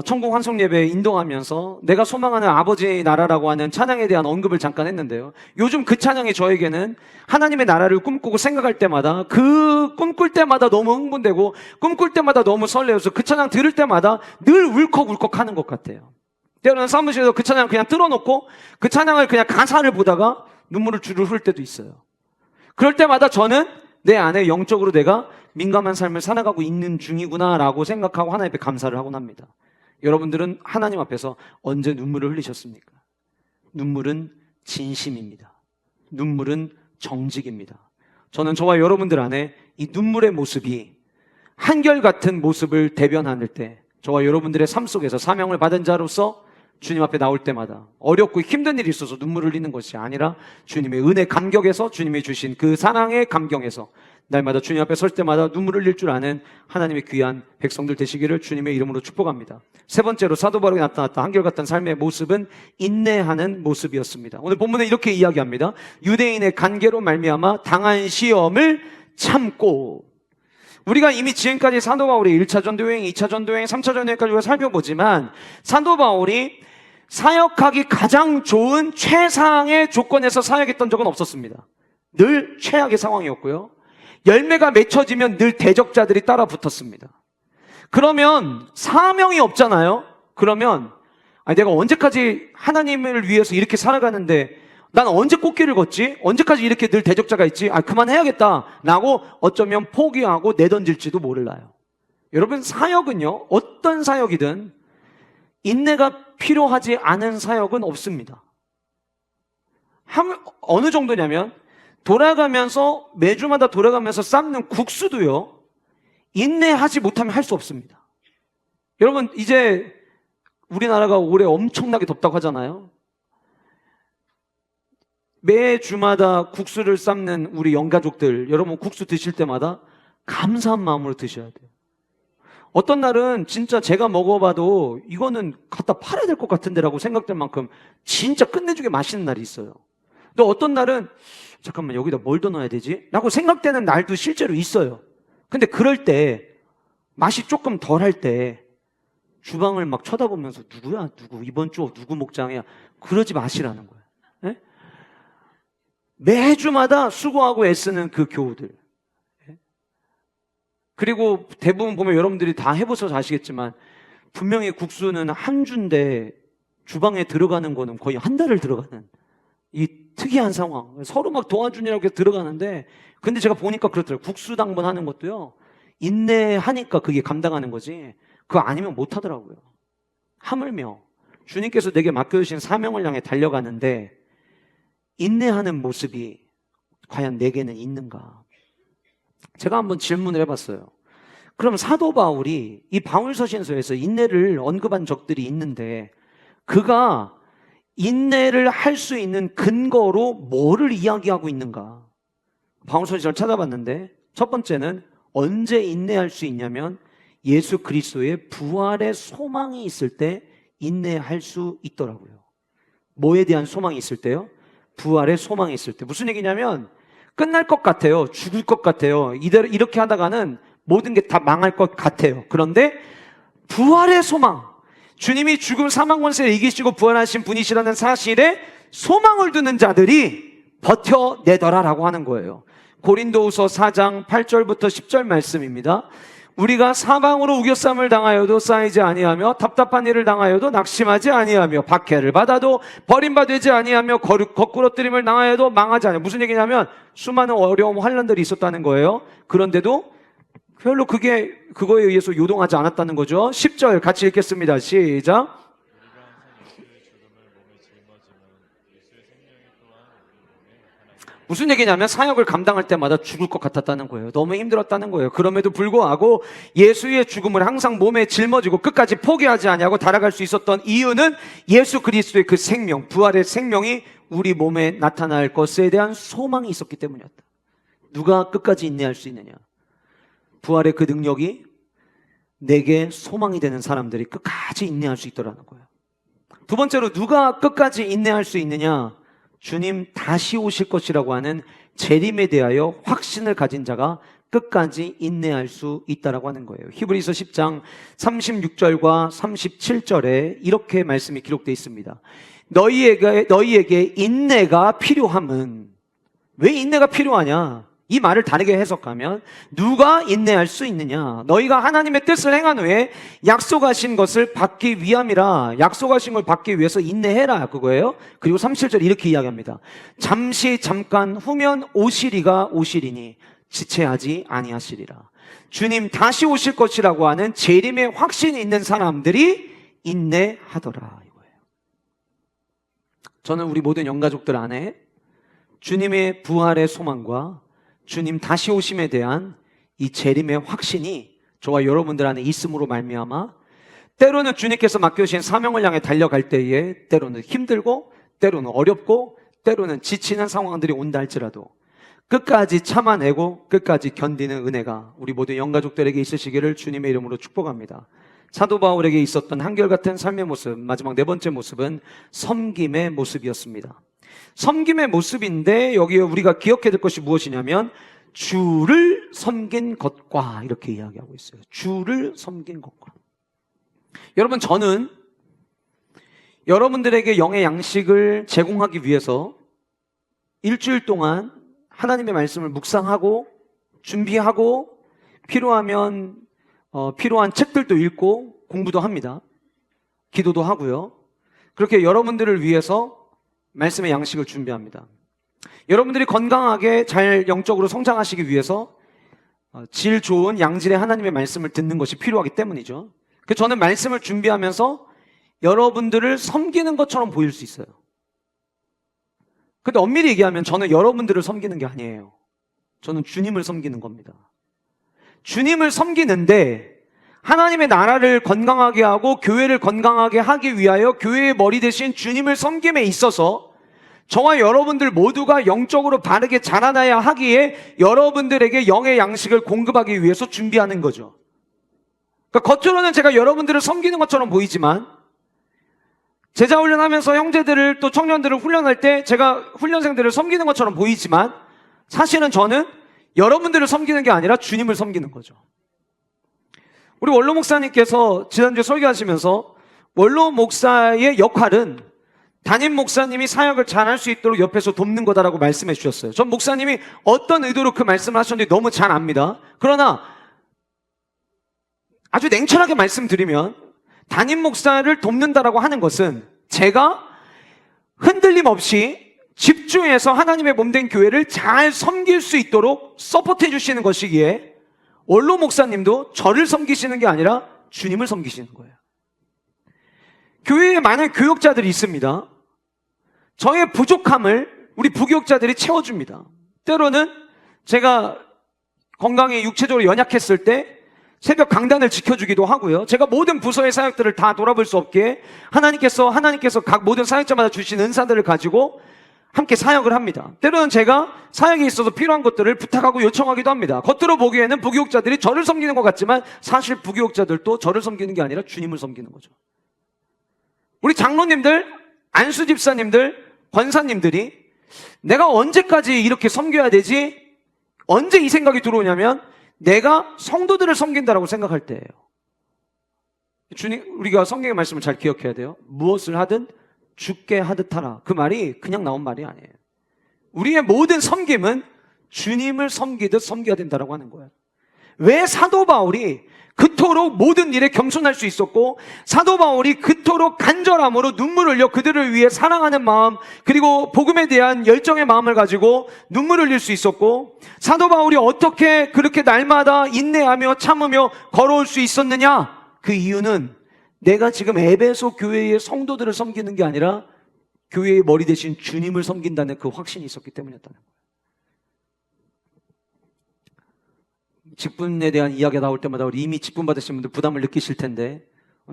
천국 환송 예배에 인도하면서 내가 소망하는 아버지의 나라라고 하는 찬양에 대한 언급을 잠깐 했는데요. 요즘 그 찬양이 저에게는 하나님의 나라를 꿈꾸고 생각할 때마다 그 꿈꿀 때마다 너무 흥분되고 꿈꿀 때마다 너무 설레어서 그 찬양 들을 때마다 늘 울컥울컥 하는 것 같아요. 때로는 사무실에서 그 찬양 그냥 틀어놓고 그 찬양을 그냥 가사를 보다가 눈물을 주르르 흘릴 때도 있어요. 그럴 때마다 저는 내 안에 영적으로 내가 민감한 삶을 살아가고 있는 중이구나라고 생각하고 하나님 앞에 감사를 하곤 합니다. 여러분들은 하나님 앞에서 언제 눈물을 흘리셨습니까? 눈물은 진심입니다. 눈물은 정직입니다. 저는 저와 여러분들 안에 이 눈물의 모습이 한결같은 모습을 대변할 때 저와 여러분들의 삶 속에서 사명을 받은 자로서 주님 앞에 나올 때마다 어렵고 힘든 일이 있어서 눈물을 흘리는 것이 아니라 주님의 은혜 감격에서 주님이 주신 그 사랑의 감격에서 날마다 주님 앞에 설 때마다 눈물을 흘릴 줄 아는 하나님의 귀한 백성들 되시기를 주님의 이름으로 축복합니다. 세 번째로 사도 바울이 나타났던 한결같은 삶의 모습은 인내하는 모습이었습니다. 오늘 본문에 이렇게 이야기합니다. 유대인의 간계로 말미암아 당한 시험을 참고. 우리가 이미 지금까지 사도 바울의 1차 전도여행, 2차 전도여행, 3차 전도여행까지 우리가 살펴보지만 사도 바울이 사역하기 가장 좋은 최상의 조건에서 사역했던 적은 없었습니다. 늘 최악의 상황이었고요. 열매가 맺혀지면 늘 대적자들이 따라 붙었습니다. 그러면 사명이 없잖아요. 그러면 내가 언제까지 하나님을 위해서 이렇게 살아가는데 난 언제 꽃길을 걷지? 언제까지 이렇게 늘 대적자가 있지? 그만해야겠다 라고 어쩌면 포기하고 내던질지도 몰라요. 여러분, 사역은요, 어떤 사역이든 인내가 필요하지 않은 사역은 없습니다. 어느 정도냐면 돌아가면서 매주마다 돌아가면서 삶는 국수도요, 인내하지 못하면 할 수 없습니다. 여러분, 이제 우리나라가 올해 엄청나게 덥다고 하잖아요. 매주마다 국수를 삶는 우리 영가족들, 여러분 국수 드실 때마다 감사한 마음으로 드셔야 돼요. 어떤 날은 진짜 제가 먹어봐도 이거는 갖다 팔아야 될 것 같은데 라고 생각될 만큼 진짜 끝내주게 맛있는 날이 있어요. 또 어떤 날은 잠깐만 여기다 뭘 더 넣어야 되지? 라고 생각되는 날도 실제로 있어요. 근데 그럴 때 맛이 조금 덜할 때 주방을 막 쳐다보면서 누구야? 누구? 이번 주 누구 목장이야? 그러지 마시라는 거예요. 네? 매주마다 수고하고 애쓰는 그 교우들. 그리고 대부분 보면 여러분들이 다 해보셔서 아시겠지만 분명히 국수는 한 주인데 주방에 들어가는 거는 거의 한 달을 들어가는 이 특이한 상황. 서로 막 도와주느라고 해서 들어가는데 근데 제가 보니까 그렇더라고요. 국수 당번하는 것도요, 인내하니까 그게 감당하는 거지 그거 아니면 못하더라고요. 하물며 주님께서 내게 맡겨주신 사명을 향해 달려가는데 인내하는 모습이 과연 내게는 있는가? 제가 한번 질문을 해봤어요. 그럼 사도 바울이 이 바울서신서에서 인내를 언급한 적들이 있는데 그가 인내를 할 수 있는 근거로 뭐를 이야기하고 있는가? 바울서신서를 찾아봤는데 첫 번째는 언제 인내할 수 있냐면 예수 그리스도의 부활의 소망이 있을 때 인내할 수 있더라고요. 뭐에 대한 소망이 있을 때요? 부활의 소망이 있을 때. 무슨 얘기냐면 끝날 것 같아요. 죽을 것 같아요. 이대로 이렇게 하다가는 모든 게 다 망할 것 같아요. 그런데 부활의 소망, 주님이 죽음 사망 권세를 이기시고 부활하신 분이시라는 사실에 소망을 두는 자들이 버텨내더라라고 하는 거예요. 고린도후서 4장 8절부터 10절 말씀입니다. 우리가 사방으로 우겨쌈을 당하여도 쌓이지 아니하며 답답한 일을 당하여도 낙심하지 아니하며 박해를 받아도 버림받지 아니하며 거꾸러뜨림을 당하여도 망하지 아니하며. 무슨 얘기냐면 수많은 어려움 환난들이 있었다는 거예요. 그런데도 별로 그거에 의해서 요동하지 않았다는 거죠. 10절 같이 읽겠습니다. 시작. 무슨 얘기냐면 사역을 감당할 때마다 죽을 것 같았다는 거예요. 너무 힘들었다는 거예요. 그럼에도 불구하고 예수의 죽음을 항상 몸에 짊어지고 끝까지 포기하지 아니하고 달아갈 수 있었던 이유는 예수 그리스도의 그 생명, 부활의 생명이 우리 몸에 나타날 것에 대한 소망이 있었기 때문이었다. 누가 끝까지 인내할 수 있느냐? 부활의 그 능력이 내게 소망이 되는 사람들이 끝까지 인내할 수 있더라는 거예요. 두 번째로 누가 끝까지 인내할 수 있느냐? 주님 다시 오실 것이라고 하는 재림에 대하여 확신을 가진 자가 끝까지 인내할 수 있다라고 하는 거예요. 히브리서 10장 36절과 37절에 이렇게 말씀이 기록되어 있습니다. 너희에게 인내가 필요함은, 왜 인내가 필요하냐? 이 말을 다르게 해석하면 누가 인내할 수 있느냐? 너희가 하나님의 뜻을 행한 후에 약속하신 것을 받기 위함이라. 약속하신 걸 받기 위해서 인내해라, 그거예요. 그리고 37절 이렇게 이야기합니다. 잠깐 후면 오시리가 오시리니 지체하지 아니하시리라. 주님 다시 오실 것이라고 하는 재림의 확신이 있는 사람들이 인내하더라, 이거예요. 저는 우리 모든 영가족들 안에 주님의 부활의 소망과 주님 다시 오심에 대한 이 재림의 확신이 저와 여러분들 안에 있음으로 말미암아 때로는 주님께서 맡겨주신 사명을 향해 달려갈 때에 때로는 힘들고 때로는 어렵고 때로는 지치는 상황들이 온다 할지라도 끝까지 참아내고 끝까지 견디는 은혜가 우리 모든 영가족들에게 있으시기를 주님의 이름으로 축복합니다. 사도 바울에게 있었던 한결같은 삶의 모습, 마지막 네 번째 모습은 섬김의 모습이었습니다. 섬김의 모습인데 여기 우리가 기억해야 될 것이 무엇이냐면 주를 섬긴 것과 이렇게 이야기하고 있어요. 주를 섬긴 것과. 여러분, 저는 여러분들에게 영의 양식을 제공하기 위해서 일주일 동안 하나님의 말씀을 묵상하고 준비하고 필요하면 필요한 책들도 읽고 공부도 합니다. 기도도 하고요. 그렇게 여러분들을 위해서 말씀의 양식을 준비합니다. 여러분들이 건강하게 잘 영적으로 성장하시기 위해서 질 좋은 양질의 하나님의 말씀을 듣는 것이 필요하기 때문이죠. 그래서 저는 말씀을 준비하면서 여러분들을 섬기는 것처럼 보일 수 있어요. 근데 엄밀히 얘기하면 저는 여러분들을 섬기는 게 아니에요. 저는 주님을 섬기는 겁니다. 주님을 섬기는데 하나님의 나라를 건강하게 하고 교회를 건강하게 하기 위하여 교회의 머리 대신 주님을 섬김에 있어서 저와 여러분들 모두가 영적으로 바르게 자라나야 하기에 여러분들에게 영의 양식을 공급하기 위해서 준비하는 거죠. 그러니까 겉으로는 제가 여러분들을 섬기는 것처럼 보이지만 제자 훈련하면서 형제들을 또 청년들을 훈련할 때 제가 훈련생들을 섬기는 것처럼 보이지만 사실은 저는 여러분들을 섬기는 게 아니라 주님을 섬기는 거죠. 우리 원로 목사님께서 지난주에 설교하시면서 원로 목사의 역할은 담임 목사님이 사역을 잘할 수 있도록 옆에서 돕는 거다라고 말씀해 주셨어요. 전 목사님이 어떤 의도로 그 말씀을 하셨는지 너무 잘 압니다. 그러나 아주 냉철하게 말씀드리면 담임 목사를 돕는다라고 하는 것은 제가 흔들림 없이 집중해서 하나님의 몸된 교회를 잘 섬길 수 있도록 서포트해 주시는 것이기에 원로 목사님도 저를 섬기시는 게 아니라 주님을 섬기시는 거예요. 교회에 많은 교역자들이 있습니다. 저의 부족함을 우리 부교역자들이 채워줍니다. 때로는 제가 건강에 육체적으로 연약했을 때 새벽 강단을 지켜주기도 하고요. 제가 모든 부서의 사역들을 다 돌아볼 수 없게 하나님께서 각 모든 사역자마다 주신 은사들을 가지고 함께 사역을 합니다. 때로는 제가 사역에 있어서 필요한 것들을 부탁하고 요청하기도 합니다. 겉으로 보기에는 부교역자들이 저를 섬기는 것 같지만 사실 부교역자들도 저를 섬기는 게 아니라 주님을 섬기는 거죠. 우리 장로님들, 안수 집사님들, 권사님들이 내가 언제까지 이렇게 섬겨야 되지? 언제 이 생각이 들어오냐면 내가 성도들을 섬긴다라고 생각할 때예요. 주님, 우리가 성경의 말씀을 잘 기억해야 돼요. 무엇을 하든 주께 하듯 하라. 그 말이 그냥 나온 말이 아니에요. 우리의 모든 섬김은 주님을 섬기듯 섬겨야 된다라고 하는 거예요. 왜 사도 바울이 그토록 모든 일에 겸손할 수 있었고 사도 바울이 그토록 간절함으로 눈물을 흘려 그들을 위해 사랑하는 마음 그리고 복음에 대한 열정의 마음을 가지고 눈물을 흘릴 수 있었고 사도 바울이 어떻게 그렇게 날마다 인내하며 참으며 걸어올 수 있었느냐? 그 이유는 내가 지금 에베소 교회의 성도들을 섬기는 게 아니라 교회의 머리 대신 주님을 섬긴다는 그 확신이 있었기 때문이었다는 거예요. 직분에 대한 이야기가 나올 때마다 우리 이미 직분 받으신 분들 부담을 느끼실 텐데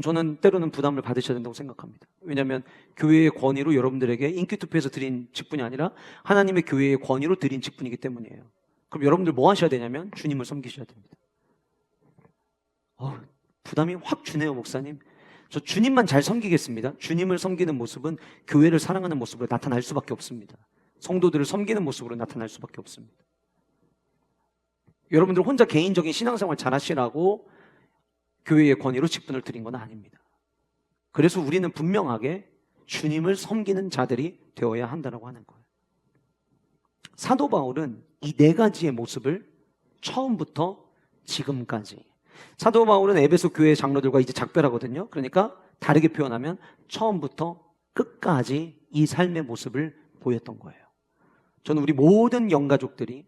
저는 때로는 부담을 받으셔야 된다고 생각합니다. 왜냐하면 교회의 권위로 여러분들에게 인기투표에서 드린 직분이 아니라 하나님의 교회의 권위로 드린 직분이기 때문이에요. 그럼 여러분들 뭐 하셔야 되냐면 주님을 섬기셔야 됩니다. 부담이 확 주네요, 목사님. 저 주님만 잘 섬기겠습니다. 주님을 섬기는 모습은 교회를 사랑하는 모습으로 나타날 수밖에 없습니다. 성도들을 섬기는 모습으로 나타날 수밖에 없습니다. 여러분들 혼자 개인적인 신앙생활 잘 하시라고 교회의 권위로 직분을 드린 건 아닙니다. 그래서 우리는 분명하게 주님을 섬기는 자들이 되어야 한다고 하는 거예요. 사도 바울은 이 네 가지의 모습을 처음부터 지금까지 사도 바울은 에베소 교회 장로들과 이제 작별하거든요. 그러니까 다르게 표현하면 처음부터 끝까지 이 삶의 모습을 보였던 거예요. 저는 우리 모든 영가족들이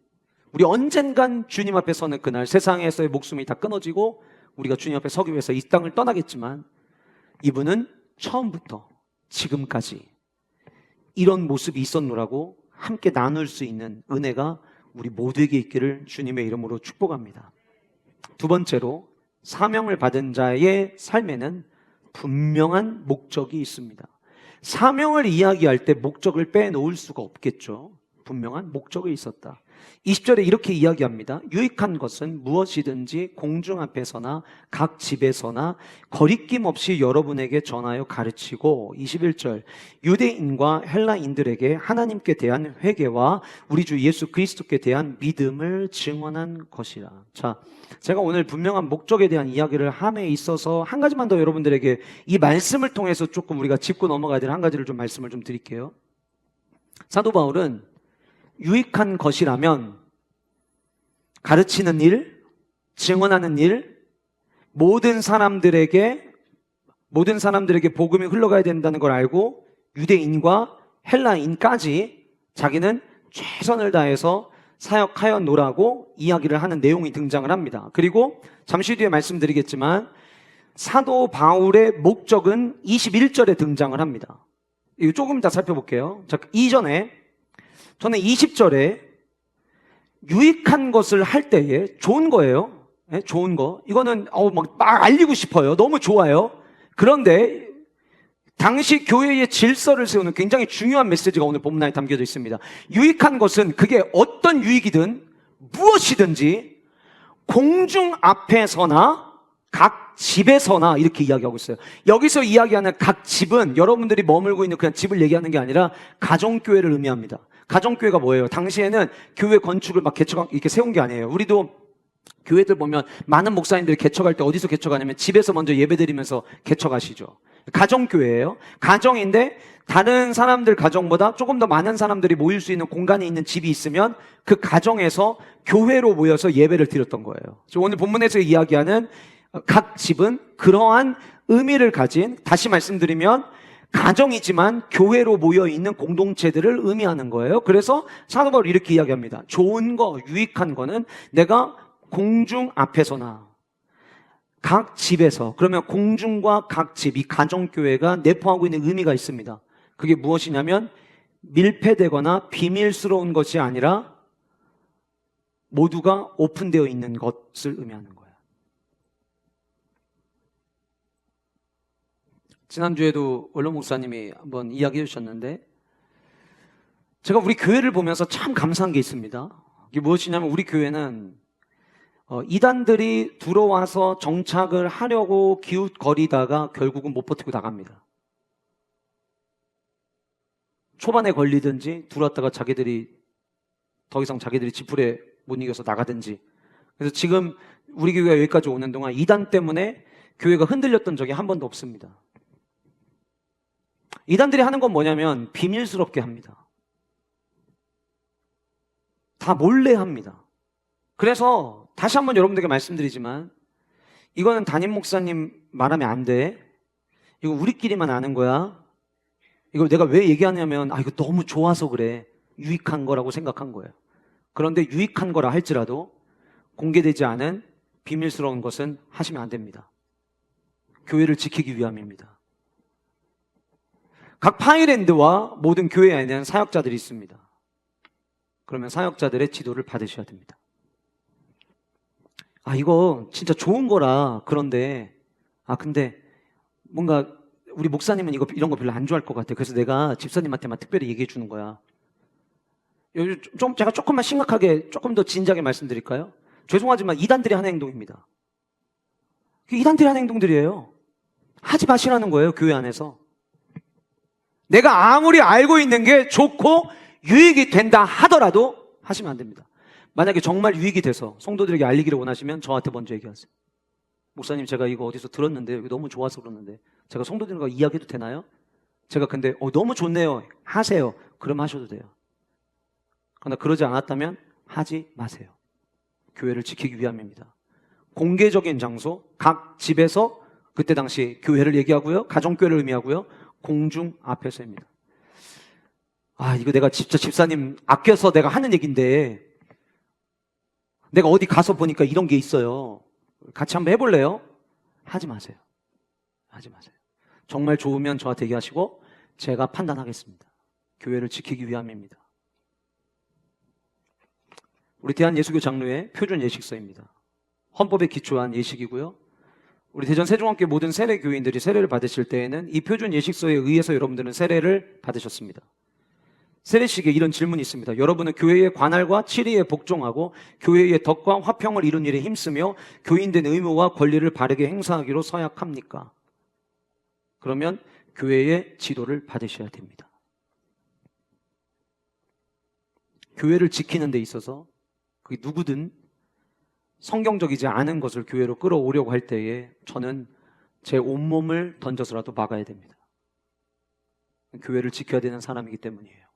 우리 언젠간 주님 앞에 서는 그날 세상에서의 목숨이 다 끊어지고 우리가 주님 앞에 서기 위해서 이 땅을 떠나겠지만 이분은 처음부터 지금까지 이런 모습이 있었노라고 함께 나눌 수 있는 은혜가 우리 모두에게 있기를 주님의 이름으로 축복합니다. 두 번째로 사명을 받은 자의 삶에는 분명한 목적이 있습니다. 사명을 이야기할 때 목적을 빼놓을 수가 없겠죠. 분명한 목적이 있었다. 20절에 이렇게 이야기합니다. 유익한 것은 무엇이든지 공중 앞에서나 각 집에서나 거리낌 없이 여러분에게 전하여 가르치고 21절 유대인과 헬라인들에게 하나님께 대한 회개와 우리 주 예수 그리스도께 대한 믿음을 증언한 것이라. 자, 제가 오늘 분명한 목적에 대한 이야기를 함에 있어서 한 가지만 더 여러분들에게 이 말씀을 통해서 조금 우리가 짚고 넘어가야 될 한 가지를 좀 말씀을 좀 드릴게요. 사도 바울은 유익한 것이라면 가르치는 일, 증언하는 일, 모든 사람들에게 복음이 흘러가야 된다는 걸 알고 유대인과 헬라인까지 자기는 최선을 다해서 사역하였노라고 이야기를 하는 내용이 등장을 합니다. 그리고 잠시 뒤에 말씀드리겠지만 사도 바울의 목적은 21절에 등장을 합니다. 이거 조금 이따 살펴볼게요. 자, 이전에 저는 20절에 유익한 것을 할 때에 좋은 거예요. 네, 좋은 거. 이거는 막 알리고 싶어요. 너무 좋아요. 그런데 당시 교회의 질서를 세우는 굉장히 중요한 메시지가 오늘 본문에 담겨져 있습니다. 유익한 것은 그게 어떤 유익이든 무엇이든지 공중 앞에서나 각 집에서나 이렇게 이야기하고 있어요. 여기서 이야기하는 각 집은 여러분들이 머물고 있는 그냥 집을 얘기하는 게 아니라 가정교회를 의미합니다. 가정교회가 뭐예요? 당시에는 교회 건축을 막 이렇게 세운 게 아니에요. 우리도 교회들 보면 많은 목사님들이 개척할 때 어디서 개척하냐면 집에서 먼저 예배드리면서 개척하시죠. 가정교회예요. 가정인데 다른 사람들 가정보다 조금 더 많은 사람들이 모일 수 있는 공간이 있는 집이 있으면 그 가정에서 교회로 모여서 예배를 드렸던 거예요. 오늘 본문에서 이야기하는 각 집은 그러한 의미를 가진, 다시 말씀드리면 가정이지만 교회로 모여 있는 공동체들을 의미하는 거예요. 그래서 사도 바울이 이렇게 이야기합니다. 좋은 거, 유익한 거는 내가 공중 앞에서나 각 집에서, 그러면 공중과 각 집, 이 가정교회가 내포하고 있는 의미가 있습니다. 그게 무엇이냐면 밀폐되거나 비밀스러운 것이 아니라 모두가 오픈되어 있는 것을 의미하는 거예요. 지난주에도 원로 목사님이 한번 이야기해 주셨는데 제가 우리 교회를 보면서 참 감사한 게 있습니다. 이게 무엇이냐면 우리 교회는 이단들이 들어와서 정착을 하려고 기웃거리다가 결국은 못 버티고 나갑니다. 초반에 걸리든지 들어왔다가 더 이상 자기들이 지풀에 못 이겨서 나가든지. 그래서 지금 우리 교회가 여기까지 오는 동안 이단 때문에 교회가 흔들렸던 적이 한 번도 없습니다. 이단들이 하는 건 뭐냐면 비밀스럽게 합니다. 다 몰래 합니다. 그래서 다시 한번 여러분들에게 말씀드리지만 이거는 담임 목사님 말하면 안 돼. 이거 우리끼리만 아는 거야. 이거 내가 왜 얘기하냐면 이거 너무 좋아서 그래. 유익한 거라고 생각한 거예요. 그런데 유익한 거라 할지라도 공개되지 않은 비밀스러운 것은 하시면 안 됩니다. 교회를 지키기 위함입니다. 각 파이랜드와 모든 교회에는 사역자들이 있습니다. 그러면 사역자들의 지도를 받으셔야 됩니다. 이거 진짜 좋은 거라. 그런데 근데 뭔가 우리 목사님은 이런 거 별로 안 좋아할 것 같아. 그래서 내가 집사님한테만 특별히 얘기해 주는 거야. 제가 조금만 심각하게 조금 더 진지하게 말씀드릴까요? 죄송하지만 이단들이 하는 행동입니다. 이단들이 하는 행동들이에요. 하지 마시라는 거예요. 교회 안에서. 내가 아무리 알고 있는 게 좋고 유익이 된다 하더라도 하시면 안 됩니다. 만약에 정말 유익이 돼서 성도들에게 알리기를 원하시면 저한테 먼저 얘기하세요. 목사님, 제가 이거 어디서 들었는데 이거 너무 좋아서 그러는데 제가 성도들과 이야기해도 되나요? 제가 근데 너무 좋네요. 하세요. 그럼 하셔도 돼요. 그러나 그러지 않았다면 하지 마세요. 교회를 지키기 위함입니다. 공개적인 장소, 각 집에서, 그때 당시 교회를 얘기하고요, 가정교회를 의미하고요, 공중 앞에서입니다. 이거 내가 진짜 집사님 아껴서 내가 하는 얘기인데 내가 어디 가서 보니까 이런 게 있어요. 같이 한번 해볼래요? 하지 마세요. 하지 마세요. 정말 좋으면 저한테 얘기하시고 제가 판단하겠습니다. 교회를 지키기 위함입니다. 우리 대한예수교 장로의 표준 예식서입니다. 헌법에 기초한 예식이고요. 우리 대전 세종학교 모든 세례 교인들이 세례를 받으실 때에는 이 표준 예식서에 의해서 여러분들은 세례를 받으셨습니다. 세례식에 이런 질문이 있습니다. 여러분은 교회의 관할과 치리에 복종하고 교회의 덕과 화평을 이룬 일에 힘쓰며 교인된 의무와 권리를 바르게 행사하기로 서약합니까? 그러면 교회의 지도를 받으셔야 됩니다. 교회를 지키는 데 있어서 그게 누구든 성경적이지 않은 것을 교회로 끌어오려고 할 때에 저는 제 온몸을 던져서라도 막아야 됩니다. 교회를 지켜야 되는 사람이기 때문이에요.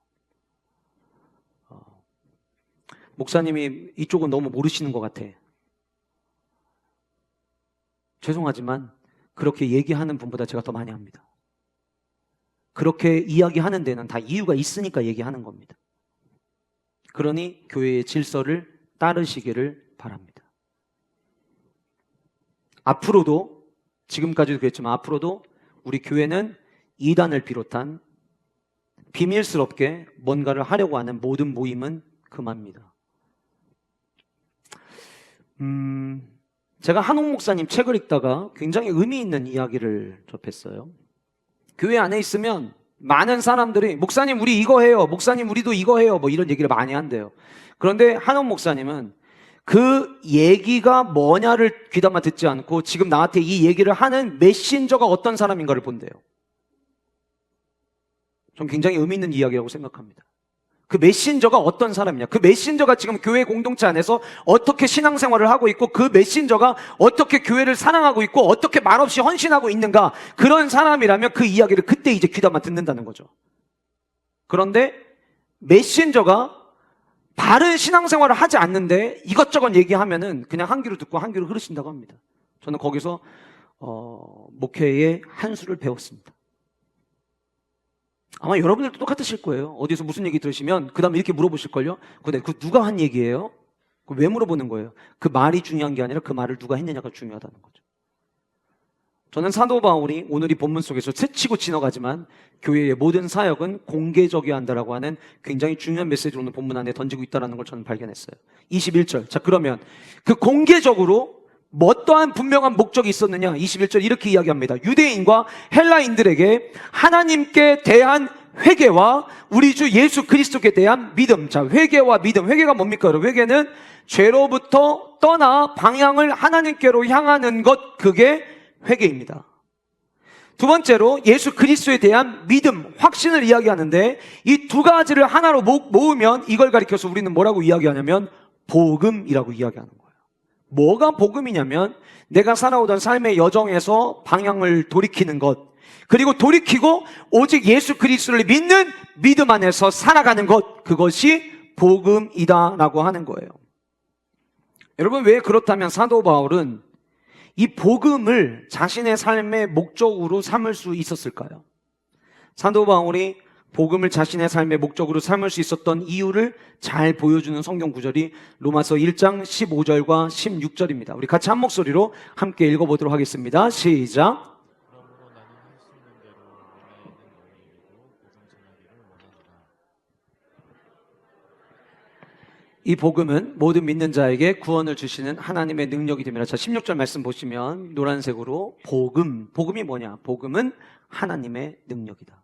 목사님이 이쪽은 너무 모르시는 것 같아. 죄송하지만 그렇게 얘기하는 분보다 제가 더 많이 합니다. 그렇게 이야기하는 데는 다 이유가 있으니까 얘기하는 겁니다. 그러니 교회의 질서를 따르시기를 바랍니다. 앞으로도, 지금까지도 그랬지만 앞으로도 우리 교회는 이단을 비롯한 비밀스럽게 뭔가를 하려고 하는 모든 모임은 금합니다. 제가 한옥 목사님 책을 읽다가 굉장히 의미 있는 이야기를 접했어요. 교회 안에 있으면 많은 사람들이 목사님 우리 이거 해요, 목사님 우리도 이거 해요, 뭐 이런 얘기를 많이 한대요. 그런데 한옥 목사님은 그 얘기가 뭐냐를 귀담아 듣지 않고 지금 나한테 이 얘기를 하는 메신저가 어떤 사람인가를 본대요. 전 굉장히 의미 있는 이야기라고 생각합니다. 그 메신저가 어떤 사람이냐, 그 메신저가 지금 교회 공동체 안에서 어떻게 신앙생활을 하고 있고 그 메신저가 어떻게 교회를 사랑하고 있고 어떻게 말없이 헌신하고 있는가, 그런 사람이라면 그 이야기를 그때 이제 귀담아 듣는다는 거죠. 그런데 메신저가 바른 신앙생활을 하지 않는데 이것저것 얘기하면은 그냥 한 귀로 듣고 한 귀로 흐르신다고 합니다. 저는 거기서 목회의 한 수를 배웠습니다. 아마 여러분들도 똑같으실 거예요. 어디서 무슨 얘기 들으시면 그 다음에 이렇게 물어보실걸요. 근데 그 누가 한 얘기예요? 왜 물어보는 거예요? 그 말이 중요한 게 아니라 그 말을 누가 했느냐가 중요하다는 거죠. 저는 사도 바울이 오늘 이 본문 속에서 스치고 지나가지만 교회의 모든 사역은 공개적이어야 한다라고 하는 굉장히 중요한 메시지를 오늘 본문 안에 던지고 있다는 걸 저는 발견했어요. 21절. 자, 그러면 그 공개적으로 어떠한 분명한 목적이 있었느냐? 21절 이렇게 이야기합니다. 유대인과 헬라인들에게 하나님께 대한 회개와 우리 주 예수 그리스도께 대한 믿음. 자, 회개와 믿음. 회개가 뭡니까? 여러분, 회개는 죄로부터 떠나 방향을 하나님께로 향하는 것, 그게 회개입니다. 두 번째로 예수 그리스도에 대한 믿음, 확신을 이야기하는데 이 두 가지를 하나로 모으면 이걸 가리켜서 우리는 뭐라고 이야기하냐면 복음이라고 이야기하는 거예요. 뭐가 복음이냐면 내가 살아오던 삶의 여정에서 방향을 돌이키는 것, 그리고 돌이키고 오직 예수 그리스도를 믿는 믿음 안에서 살아가는 것, 그것이 복음이다라고 하는 거예요. 여러분, 왜 그렇다면 사도 바울은 이 복음을 자신의 삶의 목적으로 삼을 수 있었을까요? 사도 바울이 복음을 자신의 삶의 목적으로 삼을 수 있었던 이유를 잘 보여주는 성경 구절이 로마서 1장 15절과 16절입니다. 우리 같이 한 목소리로 함께 읽어보도록 하겠습니다. 시작. 이 복음은 모든 믿는 자에게 구원을 주시는 하나님의 능력이 됩니다. 자, 16절 말씀 보시면 노란색으로 복음이 뭐냐? 복음은 하나님의 능력이다.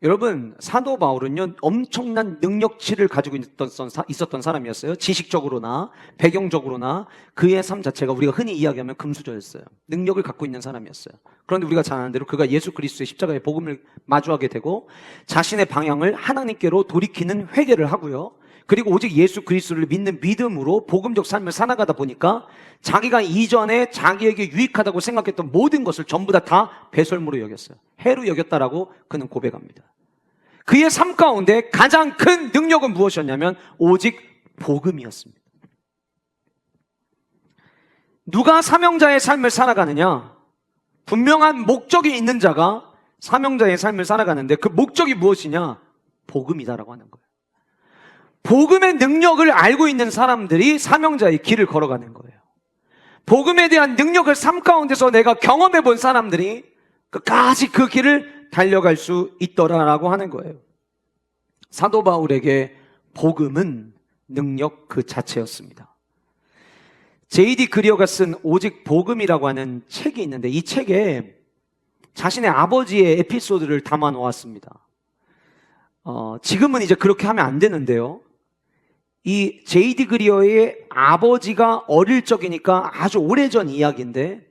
여러분, 사도 바울은요 엄청난 능력치를 가지고 있었던 사람이었어요. 지식적으로나 배경적으로나 그의 삶 자체가 우리가 흔히 이야기하면 금수저였어요. 능력을 갖고 있는 사람이었어요. 그런데 우리가 잘 아는 대로 그가 예수 그리스도의 십자가의 복음을 마주하게 되고 자신의 방향을 하나님께로 돌이키는 회개를 하고요, 그리고 오직 예수 그리스도를 믿는 믿음으로 복음적 삶을 살아가다 보니까 자기가 이전에 자기에게 유익하다고 생각했던 모든 것을 전부 다 배설물로 여겼어요. 해로 여겼다라고 그는 고백합니다. 그의 삶 가운데 가장 큰 능력은 무엇이었냐면 오직 복음이었습니다. 누가 사명자의 삶을 살아가느냐? 분명한 목적이 있는 자가 사명자의 삶을 살아가는데 그 목적이 무엇이냐? 복음이다라고 하는 거예요. 복음의 능력을 알고 있는 사람들이 사명자의 길을 걸어가는 거예요. 복음에 대한 능력을 삶 가운데서 내가 경험해 본 사람들이 끝까지 그 길을 달려갈 수 있더라라고 하는 거예요. 사도 바울에게 복음은 능력 그 자체였습니다. J.D. 그리어가 쓴 오직 복음이라고 하는 책이 있는데 이 책에 자신의 아버지의 에피소드를 담아 놓았습니다. 지금은 이제 그렇게 하면 안 되는데요, 이 J.D. 그리어의 아버지가 어릴 적이니까 아주 오래전 이야기인데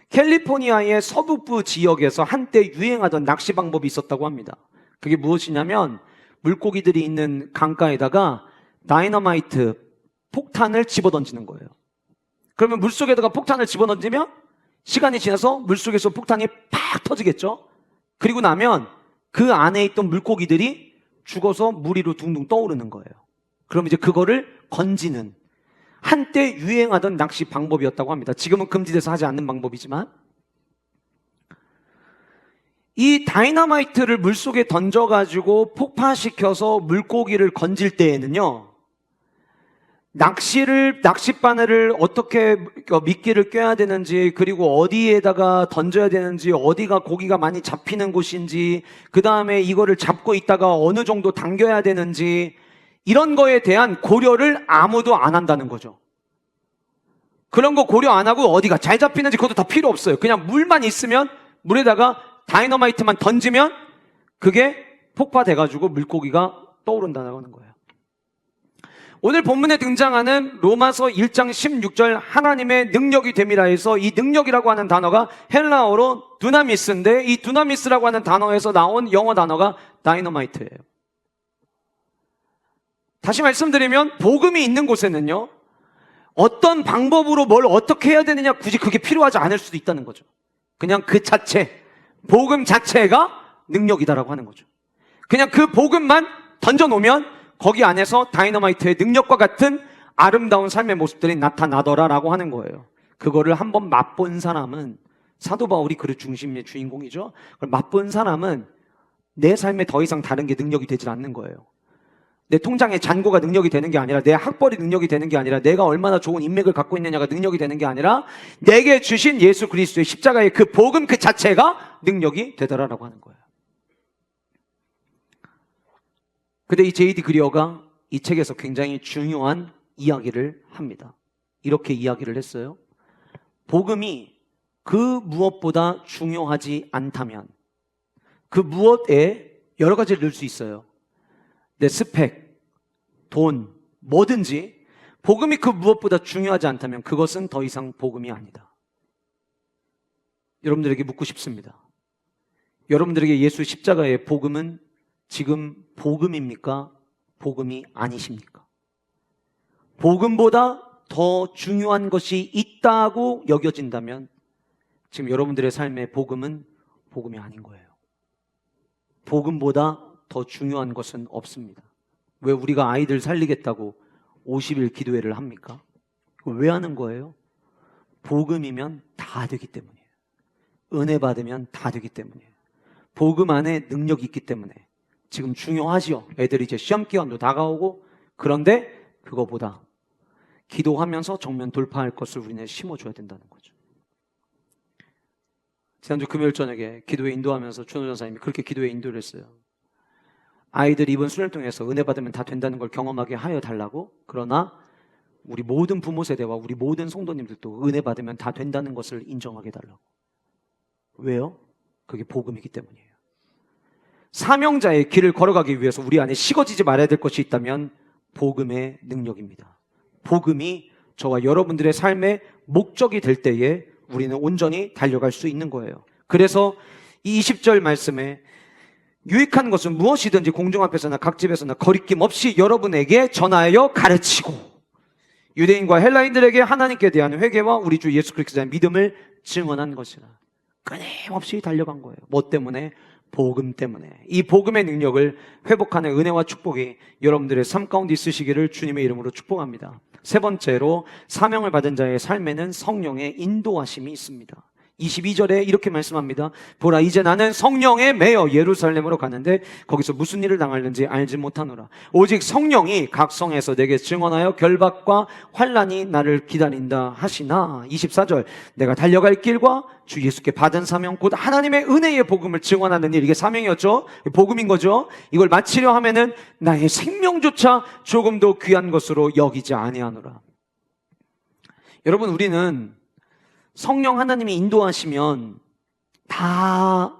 캘리포니아의 서북부 지역에서 한때 유행하던 낚시 방법이 있었다고 합니다. 그게 무엇이냐면 물고기들이 있는 강가에다가 다이너마이트, 폭탄을 집어던지는 거예요. 그러면 물속에다가 폭탄을 집어던지면 시간이 지나서 물속에서 폭탄이 팍 터지겠죠. 그리고 나면 그 안에 있던 물고기들이 죽어서 물 위로 둥둥 떠오르는 거예요. 그럼 이제 그거를 건지는 한때 유행하던 낚시 방법이었다고 합니다. 지금은 금지돼서 하지 않는 방법이지만, 이 다이너마이트를 물속에 던져가지고 폭파시켜서 물고기를 건질 때에는요, 낚싯바늘을 어떻게 미끼를 껴야 되는지, 그리고 어디에다가 던져야 되는지, 어디가 고기가 많이 잡히는 곳인지, 그 다음에 이거를 잡고 있다가 어느 정도 당겨야 되는지, 이런 거에 대한 고려를 아무도 안 한다는 거죠. 그런 거 고려 안 하고 어디가 잘 잡히는지 그것도 다 필요 없어요. 그냥 물만 있으면, 물에다가 다이너마이트만 던지면 그게 폭파돼가지고 물고기가 떠오른다는 거예요. 오늘 본문에 등장하는 로마서 1장 16절 하나님의 능력이 됨이라 해서, 이 능력이라고 하는 단어가 헬라어로 두나미스인데, 이 두나미스라고 하는 단어에서 나온 영어 단어가 다이너마이트예요. 다시 말씀드리면 복음이 있는 곳에는요, 어떤 방법으로 뭘 어떻게 해야 되느냐 굳이 그게 필요하지 않을 수도 있다는 거죠. 그냥 그 자체, 복음 자체가 능력이다라고 하는 거죠. 그냥 그 복음만 던져놓으면 거기 안에서 다이너마이트의 능력과 같은 아름다운 삶의 모습들이 나타나더라라고 하는 거예요. 그거를 한번 맛본 사람은, 사도 바울이 그 중심의 주인공이죠. 그걸 맛본 사람은 내 삶에 더 이상 다른 게 능력이 되질 않는 거예요. 내 통장의 잔고가 능력이 되는 게 아니라, 내 학벌이 능력이 되는 게 아니라, 내가 얼마나 좋은 인맥을 갖고 있느냐가 능력이 되는 게 아니라, 내게 주신 예수 그리스도의 십자가의 그 복음 그 자체가 능력이 되더라라고 하는 거예요. 근데 이 J.D. 그리어가 이 책에서 굉장히 중요한 이야기를 합니다. 이렇게 이야기를 했어요. 복음이 그 무엇보다 중요하지 않다면, 그 무엇에 여러 가지를 넣을 수 있어요. 내 스펙, 돈, 뭐든지 복음이 그 무엇보다 중요하지 않다면 그것은 더 이상 복음이 아니다. 여러분들에게 묻고 싶습니다. 여러분들에게 예수 십자가의 복음은 지금 복음입니까? 복음이 아니십니까? 복음보다 더 중요한 것이 있다고 여겨진다면 지금 여러분들의 삶의 복음은 복음이 아닌 거예요. 복음보다 더 중요한 것은 없습니다. 왜 우리가 아이들 살리겠다고 50일 기도회를 합니까? 왜 하는 거예요? 복음이면 다 되기 때문이에요. 은혜 받으면 다 되기 때문이에요. 복음 안에 능력이 있기 때문에 지금 중요하지요. 애들이 이제 시험 기간도 다가오고, 그런데 그거보다 기도하면서 정면 돌파할 것을 우리는 심어줘야 된다는 거죠. 지난주 금요일 저녁에 기도회 인도하면서 준호 전사님이 그렇게 기도회 인도를 했어요. 아이들이 이번 수련을 통해서 은혜 받으면 다 된다는 걸 경험하게 하여 달라고, 그러나 우리 모든 부모 세대와 우리 모든 성도님들도 은혜 받으면 다 된다는 것을 인정하게 달라고. 왜요? 그게 복음이기 때문이에요. 사명자의 길을 걸어가기 위해서 우리 안에 식어지지 말아야 될 것이 있다면 복음의 능력입니다. 복음이 저와 여러분들의 삶의 목적이 될 때에 우리는 온전히 달려갈 수 있는 거예요. 그래서 이 20절 말씀에 유익한 것은 무엇이든지 공중 앞에서나 각 집에서나 거리낌 없이 여러분에게 전하여 가르치고, 유대인과 헬라인들에게 하나님께 대한 회개와 우리 주 예수 그리스도에 대한 믿음을 증언한 것이라. 끊임없이 달려간 거예요. 뭐 때문에? 복음 때문에. 이 복음의 능력을 회복하는 은혜와 축복이 여러분들의 삶 가운데 있으시기를 주님의 이름으로 축복합니다. 세 번째로, 사명을 받은 자의 삶에는 성령의 인도하심이 있습니다. 22절에 이렇게 말씀합니다. 보라, 이제 나는 성령에 매여 예루살렘으로 가는데 거기서 무슨 일을 당하는지 알지 못하노라. 오직 성령이 각 성에서 내게 증언하여 결박과 환난이 나를 기다린다 하시나. 24절, 내가 달려갈 길과 주 예수께 받은 사명 곧 하나님의 은혜의 복음을 증언하는 일, 이게 사명이었죠. 복음인 거죠. 이걸 마치려 하면은 나의 생명조차 조금도 귀한 것으로 여기지 아니하노라. 여러분, 우리는 성령 하나님이 인도하시면 다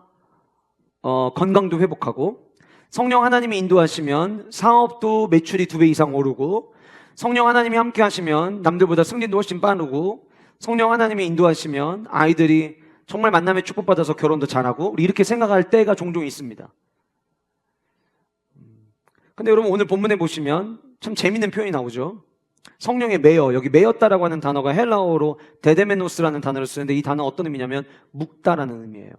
건강도 회복하고, 성령 하나님이 인도하시면 사업도 매출이 2배 이상 오르고, 성령 하나님이 함께 하시면 남들보다 승진도 훨씬 빠르고, 성령 하나님이 인도하시면 아이들이 정말 만남에 축복받아서 결혼도 잘하고, 우리 이렇게 생각할 때가 종종 있습니다. 근데 여러분, 오늘 본문에 보시면 참 재밌는 표현이 나오죠. 성령에 매여, 여기 매였다라고 하는 단어가 헬라어로 데데메노스라는 단어를 쓰는데, 이 단어 어떤 의미냐면 묶다라는 의미예요.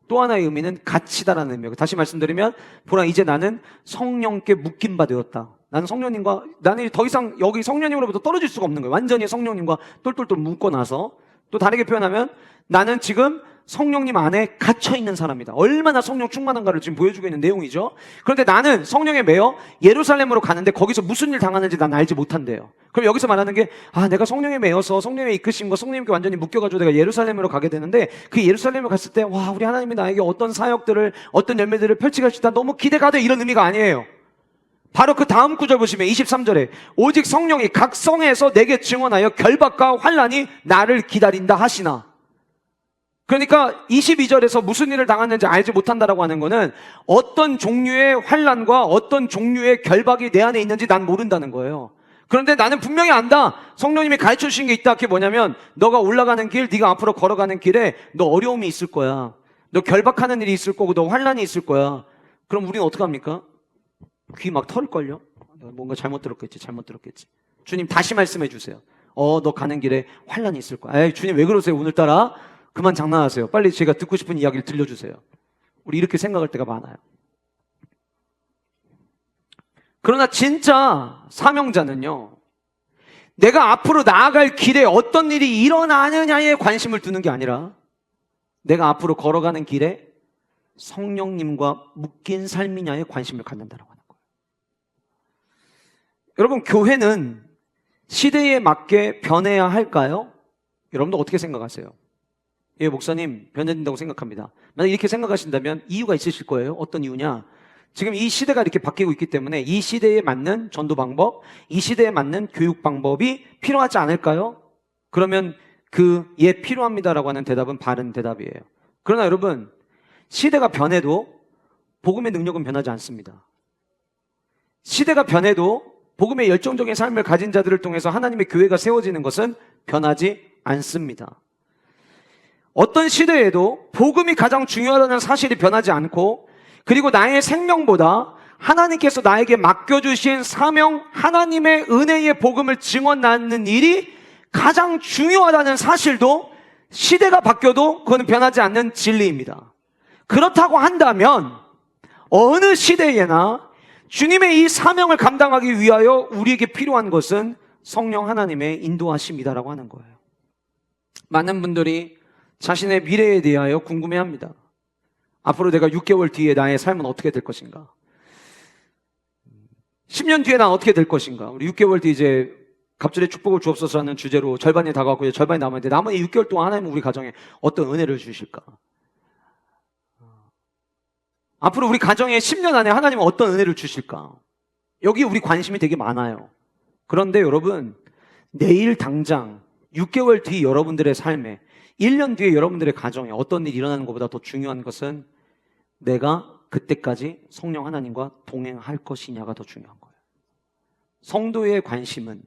또 하나의 의미는 갇히다라는 의미예요. 다시 말씀드리면, 보라, 이제 나는 성령께 묶인 바 되었다. 나는 성령님과, 나는 더 이상 여기 성령님으로부터 떨어질 수가 없는 거예요. 완전히 성령님과 똘똘똘 묶어놔서. 또 다르게 표현하면 나는 지금 성령님 안에 갇혀있는 사람이다. 얼마나 성령 충만한가를 지금 보여주고 있는 내용이죠. 그런데 나는 성령에 매여 예루살렘으로 가는데 거기서 무슨 일 당하는지 난 알지 못한대요. 그럼 여기서 말하는 게, 내가 성령에 매여서 성령의 이끄심과 성령님께 완전히 묶여가지고 내가 예루살렘으로 가게 되는데, 그 예루살렘을 갔을 때 우리 하나님이 나에게 어떤 사역들을, 어떤 열매들을 펼치게 하시다, 너무 기대가 돼, 이런 의미가 아니에요. 바로 그 다음 구절 보시면 23절에 오직 성령이 각 성에서 내게 증언하여 결박과 환난이 나를 기다린다 하시나. 그러니까 22절에서 무슨 일을 당했는지 알지 못한다라고 하는 거는 어떤 종류의 환난과 어떤 종류의 결박이 내 안에 있는지 난 모른다는 거예요. 그런데 나는 분명히 안다. 성령님이 가르쳐 주신 게 있다. 그게 뭐냐면, 너가 올라가는 길, 네가 앞으로 걸어가는 길에 너 어려움이 있을 거야. 너 결박하는 일이 있을 거고 너 환난이 있을 거야. 그럼 우리는 어떡합니까? 귀 막 털을걸요? 뭔가 잘못 들었겠지. 주님 다시 말씀해 주세요. 너 가는 길에 환난이 있을 거야. 에이, 주님 왜 그러세요 오늘따라? 그만 장난하세요. 빨리 제가 듣고 싶은 이야기를 들려주세요. 우리 이렇게 생각할 때가 많아요. 그러나 진짜 사명자는요, 내가 앞으로 나아갈 길에 어떤 일이 일어나느냐에 관심을 두는 게 아니라 내가 앞으로 걸어가는 길에 성령님과 묶인 삶이냐에 관심을 갖는다라고 하는 거예요. 여러분, 교회는 시대에 맞게 변해야 할까요? 여러분도 어떻게 생각하세요? 예, 목사님, 변해진다고 생각합니다. 만약 이렇게 생각하신다면 이유가 있으실 거예요. 어떤 이유냐? 지금 이 시대가 이렇게 바뀌고 있기 때문에 이 시대에 맞는 전도 방법, 이 시대에 맞는 교육 방법이 필요하지 않을까요? 그러면 필요합니다라고 하는 대답은 바른 대답이에요. 그러나 여러분, 시대가 변해도 복음의 능력은 변하지 않습니다. 시대가 변해도 복음의 열정적인 삶을 가진 자들을 통해서 하나님의 교회가 세워지는 것은 변하지 않습니다. 어떤 시대에도 복음이 가장 중요하다는 사실이 변하지 않고, 그리고 나의 생명보다 하나님께서 나에게 맡겨주신 사명, 하나님의 은혜의 복음을 증언하는 일이 가장 중요하다는 사실도 시대가 바뀌어도 그건 변하지 않는 진리입니다. 그렇다고 한다면 어느 시대에나 주님의 이 사명을 감당하기 위하여 우리에게 필요한 것은 성령 하나님의 인도하심이다라고 하는 거예요. 많은 분들이 자신의 미래에 대하여 궁금해합니다. 앞으로 내가 6개월 뒤에 나의 삶은 어떻게 될 것인가? 10년 뒤에 난 어떻게 될 것인가? 우리 6개월 뒤에 이제 갑절의 축복을 주옵소서라는 주제로 절반이 다가왔고 이제 절반이 남았는데, 남은 이 6개월 동안 하나님은 우리 가정에 어떤 은혜를 주실까? 앞으로 우리 가정에 10년 안에 하나님은 어떤 은혜를 주실까? 여기 우리 관심이 되게 많아요. 그런데 여러분, 내일 당장 6개월 뒤 여러분들의 삶에, 1년 뒤에 여러분들의 가정에 어떤 일이 일어나는 것보다 더 중요한 것은 내가 그때까지 성령 하나님과 동행할 것이냐가 더 중요한 거예요. 성도의 관심은,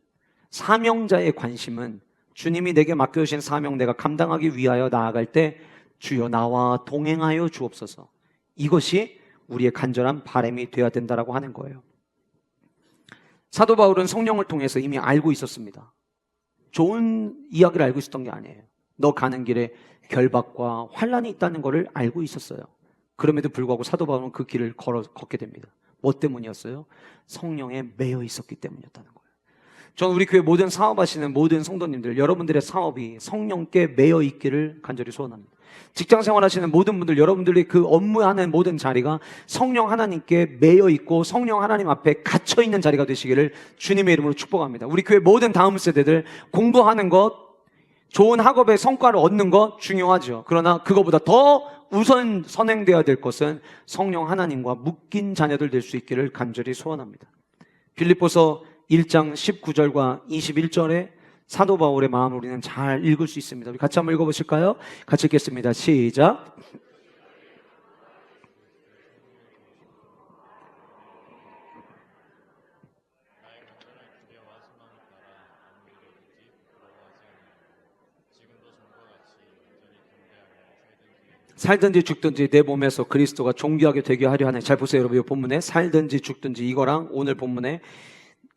사명자의 관심은 주님이 내게 맡겨주신 사명 내가 감당하기 위하여 나아갈 때 주여 나와 동행하여 주옵소서, 이것이 우리의 간절한 바람이 되어야 된다라고 하는 거예요. 사도 바울은 성령을 통해서 이미 알고 있었습니다. 좋은 이야기를 알고 있었던 게 아니에요. 너 가는 길에 결박과 환난이 있다는 것을 알고 있었어요. 그럼에도 불구하고 사도 바울은 그 길을 걷게 됩니다. 뭐 때문이었어요? 성령에 매여 있었기 때문이었다는 거예요. 저는 우리 교회 모든 사업하시는 모든 성도님들, 여러분들의 사업이 성령께 매여 있기를 간절히 소원합니다. 직장 생활하시는 모든 분들, 여러분들이 그 업무하는 모든 자리가 성령 하나님께 매여 있고 성령 하나님 앞에 갇혀 있는 자리가 되시기를 주님의 이름으로 축복합니다. 우리 교회 모든 다음 세대들 공부하는 것, 좋은 학업의 성과를 얻는 것 중요하죠. 그러나 그거보다 더 우선 선행되어야 될 것은 성령 하나님과 묶인 자녀들 될 수 있기를 간절히 소원합니다. 빌립보서 1장 19절과 21절에 사도 바울의 마음을 우리는 잘 읽을 수 있습니다. 우리 같이 한번 읽어보실까요? 같이 읽겠습니다. 시작. 살든지 죽든지 내 몸에서 그리스도가 존귀하게 되게 하려 하네. 잘 보세요 여러분, 이 본문에 살든지 죽든지 이거랑 오늘 본문에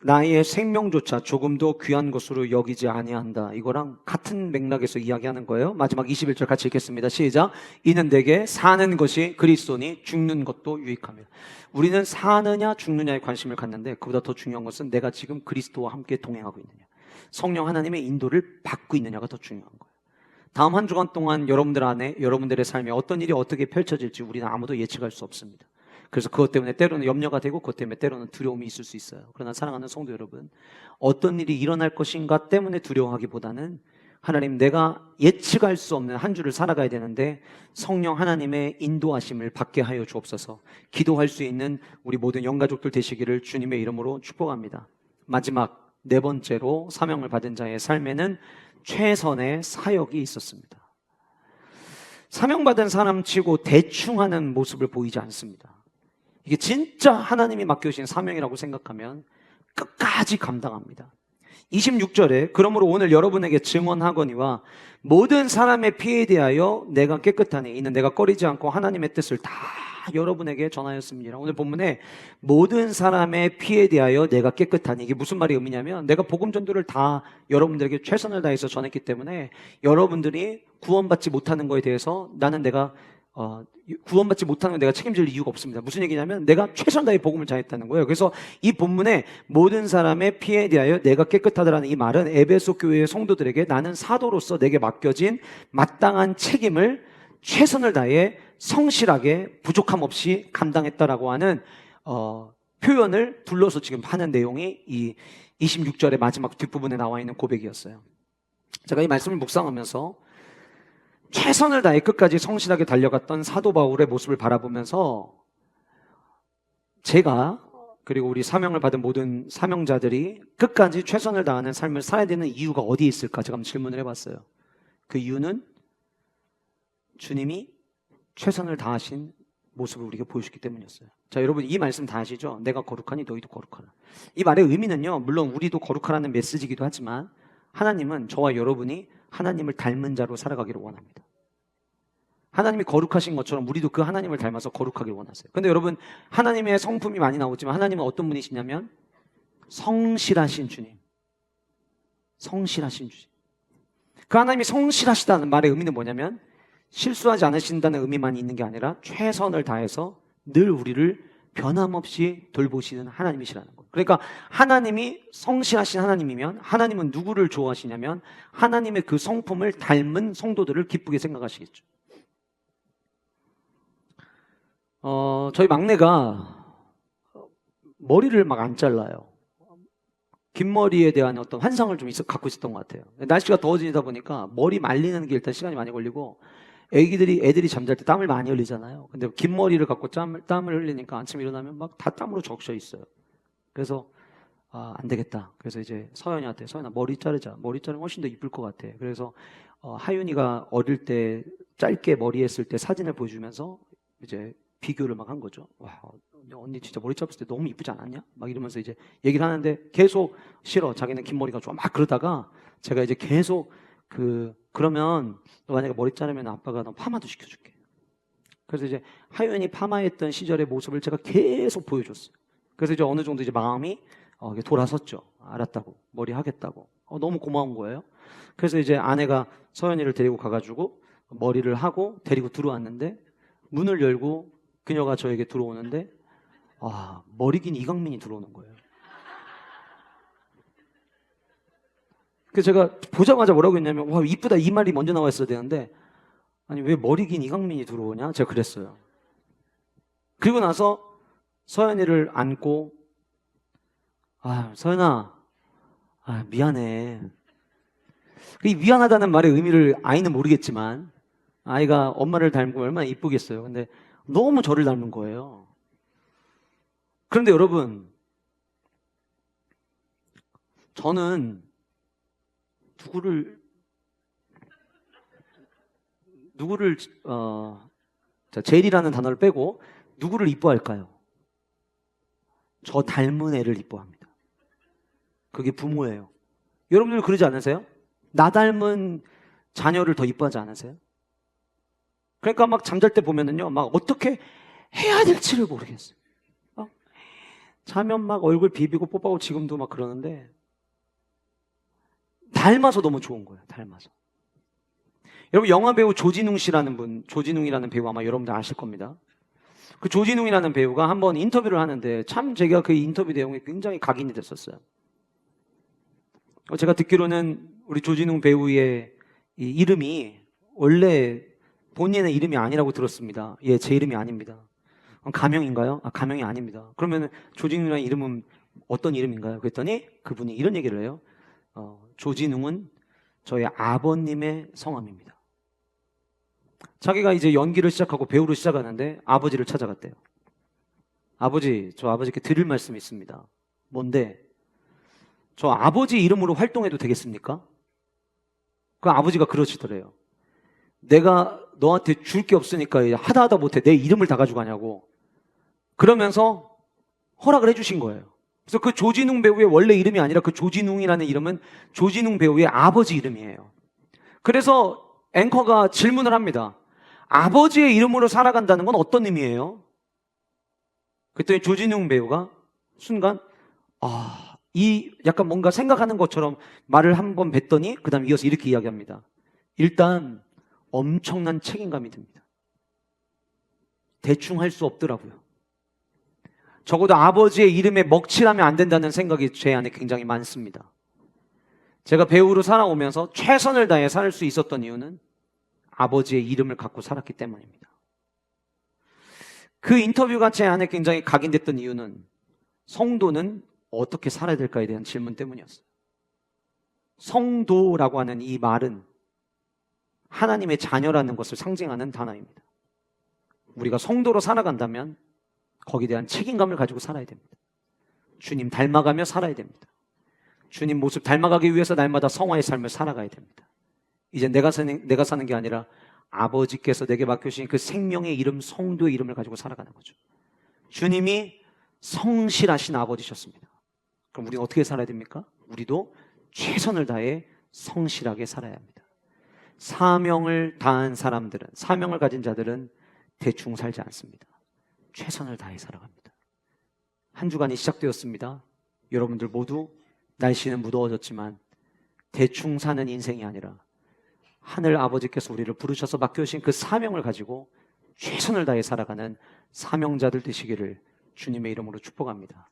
나의 생명조차 조금도 귀한 것으로 여기지 아니한다. 이거랑 같은 맥락에서 이야기하는 거예요. 마지막 21절 같이 읽겠습니다. 시작. 이는 내게 사는 것이 그리스도니 죽는 것도 유익합니다. 우리는 사느냐 죽느냐에 관심을 갖는데 그보다 더 중요한 것은 내가 지금 그리스도와 함께 동행하고 있느냐, 성령 하나님의 인도를 받고 있느냐가 더 중요한 거예요. 다음 한 주간 동안 여러분들 안에, 여러분들의 삶에 어떤 일이 어떻게 펼쳐질지 우리는 아무도 예측할 수 없습니다. 그래서 그것 때문에 때로는 염려가 되고 그것 때문에 때로는 두려움이 있을 수 있어요. 그러나 사랑하는 성도 여러분, 어떤 일이 일어날 것인가 때문에 두려워하기보다는 하나님, 내가 예측할 수 없는 한 주를 살아가야 되는데 성령 하나님의 인도하심을 받게 하여 주옵소서. 기도할 수 있는 우리 모든 영가족들 되시기를 주님의 이름으로 축복합니다. 마지막 네 번째로 사명을 받은 자의 삶에는 최선의 사역이 있었습니다. 사명받은 사람치고 대충 하는 모습을 보이지 않습니다. 이게 진짜 하나님이 맡겨주신 사명이라고 생각하면 끝까지 감당합니다. 26절에 그러므로 오늘 여러분에게 증언하거니와 모든 사람의 피에 대하여 내가 깨끗하니 이는 내가 꺼리지 않고 하나님의 뜻을 다 여러분에게 전하였습니다. 오늘 본문에 모든 사람의 피에 대하여 내가 깨끗하니, 이게 무슨 말이 의미냐면 내가 복음 전도를 다 여러분들에게 최선을 다해서 전했기 때문에 여러분들이 구원받지 못하는 거에 대해서 내가 구원받지 못하는 건 내가 책임질 이유가 없습니다. 무슨 얘기냐면 내가 최선 다해 복음을 전했다는 거예요. 그래서 이 본문에 모든 사람의 피에 대하여 내가 깨끗하다라는 이 말은 에베소 교회의 성도들에게 나는 사도로서 내게 맡겨진 마땅한 책임을 최선을 다해 성실하게 부족함 없이 감당했다라고 하는 표현을 둘러서 지금 하는 내용이 이 26절의 마지막 뒷부분에 나와 있는 고백이었어요. 제가 이 말씀을 묵상하면서 최선을 다해 끝까지 성실하게 달려갔던 사도 바울의 모습을 바라보면서 제가, 그리고 우리 사명을 받은 모든 사명자들이 끝까지 최선을 다하는 삶을 살아야 되는 이유가 어디에 있을까 제가 한번 질문을 해봤어요. 그 이유는 주님이 최선을 다하신 모습을 우리에게 보여주기 때문이었어요. 자, 여러분 이 말씀 다 아시죠? 내가 거룩하니 너희도 거룩하라. 이 말의 의미는요, 물론 우리도 거룩하라는 메시지이기도 하지만 하나님은 저와 여러분이 하나님을 닮은 자로 살아가기를 원합니다. 하나님이 거룩하신 것처럼 우리도 그 하나님을 닮아서 거룩하기를 원하세요. 근데 여러분, 하나님의 성품이 많이 나오지만 하나님은 어떤 분이시냐면 성실하신 주님. 성실하신 주님. 그 하나님이 성실하시다는 말의 의미는 뭐냐면 실수하지 않으신다는 의미만 있는 게 아니라 최선을 다해서 늘 우리를 변함없이 돌보시는 하나님이시라는 거예요. 그러니까 하나님이 성실하신 하나님이면 하나님은 누구를 좋아하시냐면 하나님의 그 성품을 닮은 성도들을 기쁘게 생각하시겠죠. 저희 막내가 머리를 막 안 잘라요. 긴 머리에 대한 어떤 환상을 좀 갖고 있었던 것 같아요. 날씨가 더워지다 보니까 머리 말리는 게 일단 시간이 많이 걸리고 애들이 잠잘 때 땀을 많이 흘리잖아요. 근데 긴 머리를 갖고 땀을 흘리니까 아침에 일어나면 막 다 땀으로 적셔 있어요. 그래서 안 되겠다. 그래서 이제 서연이한테 서연아 머리 자르자. 머리 자르면 훨씬 더 이쁠 것 같아. 그래서 하윤이가 어릴 때 짧게 머리 했을 때 사진을 보여주면서 이제 비교를 막 한 거죠. 와, 언니 진짜 머리 짧았을 때 너무 이쁘지 않았냐? 막 이러면서 이제 얘기를 하는데 계속 싫어. 자기는 긴 머리가 좋아. 막 그러다가 제가 이제 계속 그러면 너 만약에 머리 자르면 아빠가 너 파마도 시켜줄게. 그래서 이제 하윤이 파마했던 시절의 모습을 제가 계속 보여줬어요. 그래서 이제 어느 정도 이제 마음이 돌아섰죠. 알았다고. 머리 하겠다고. 너무 고마운 거예요. 그래서 이제 아내가 서연이를 데리고 가가지고 머리를 하고 데리고 들어왔는데 문을 열고 그녀가 저에게 들어오는데 머리 긴 이강민이 들어오는 거예요. 그래서 제가 보자마자 뭐라고 했냐면 와 이쁘다 이 말이 먼저 나와 있어야 되는데 아니 왜 머리 긴 이강민이 들어오냐? 제가 그랬어요. 그리고 나서 서연이를 안고 서연아 미안해. 이 미안하다는 말의 의미를 아이는 모르겠지만 아이가 엄마를 닮고 얼마나 이쁘겠어요. 근데 너무 저를 닮은 거예요. 그런데 여러분, 저는 누구를 제일이라는 단어를 빼고 누구를 이뻐할까요? 저 닮은 애를 이뻐합니다. 그게 부모예요. 여러분들 그러지 않으세요? 나 닮은 자녀를 더 이뻐하지 않으세요? 그러니까 막 잠잘 때 보면은요, 막 어떻게 해야 될지를 모르겠어요. 차면 막 얼굴 비비고 뽀뽀하고 지금도 막 그러는데 닮아서 너무 좋은 거예요. 닮아서. 여러분 영화 배우 조진웅 씨라는 분, 조진웅이라는 배우 아마 여러분들 아실 겁니다. 그 조진웅이라는 배우가 한번 인터뷰를 하는데 참 제가 그 인터뷰 내용이 굉장히 각인이 됐었어요. 제가 듣기로는 우리 조진웅 배우의 이 이름이 원래 본인의 이름이 아니라고 들었습니다. 예, 제 이름이 아닙니다. 가명인가요? 아, 가명이 아닙니다. 그러면 조진웅이라는 이름은 어떤 이름인가요? 그랬더니 그분이 이런 얘기를 해요. 조진웅은 저희 아버님의 성함입니다. 자기가 이제 연기를 시작하고 배우를 시작하는데 아버지를 찾아갔대요. 아버지, 저 아버지께 드릴 말씀이 있습니다. 뭔데? 저 아버지 이름으로 활동해도 되겠습니까? 그 아버지가 그러시더래요. 내가 너한테 줄 게 없으니까 하다 못해 내 이름을 다 가져가냐고. 그러면서 허락을 해주신 거예요. 그래서 그 조진웅 배우의 원래 이름이 아니라 그 조진웅이라는 이름은 조진웅 배우의 아버지 이름이에요. 그래서 앵커가 질문을 합니다. 아버지의 이름으로 살아간다는 건 어떤 의미예요? 그랬더니 조진웅 배우가 순간 이 약간 뭔가 생각하는 것처럼 말을 한번 뱉더니 그 다음 이어서 이렇게 이야기합니다. 일단 엄청난 책임감이 듭니다. 대충 할 수 없더라고요. 적어도 아버지의 이름에 먹칠하면 안 된다는 생각이 제 안에 굉장히 많습니다. 제가 배우로 살아오면서 최선을 다해 살 수 있었던 이유는 아버지의 이름을 갖고 살았기 때문입니다. 그 인터뷰가 제 안에 굉장히 각인됐던 이유는 성도는 어떻게 살아야 될까에 대한 질문 때문이었어요. 성도라고 하는 이 말은 하나님의 자녀라는 것을 상징하는 단어입니다. 우리가 성도로 살아간다면 거기에 대한 책임감을 가지고 살아야 됩니다. 주님 닮아가며 살아야 됩니다. 주님 모습 닮아가기 위해서 날마다 성화의 삶을 살아가야 됩니다. 이제 내가 사는 게 아니라 아버지께서 내게 맡겨주신 그 생명의 이름, 성도의 이름을 가지고 살아가는 거죠. 주님이 성실하신 아버지셨습니다. 그럼 우리는 어떻게 살아야 됩니까? 우리도 최선을 다해 성실하게 살아야 합니다. 사명을 다한 사람들은, 사명을 가진 자들은 대충 살지 않습니다. 최선을 다해 살아갑니다. 한 주간이 시작되었습니다. 여러분들 모두 날씨는 무더워졌지만 대충 사는 인생이 아니라 하늘 아버지께서 우리를 부르셔서 맡겨주신 그 사명을 가지고 최선을 다해 살아가는 사명자들 되시기를 주님의 이름으로 축복합니다.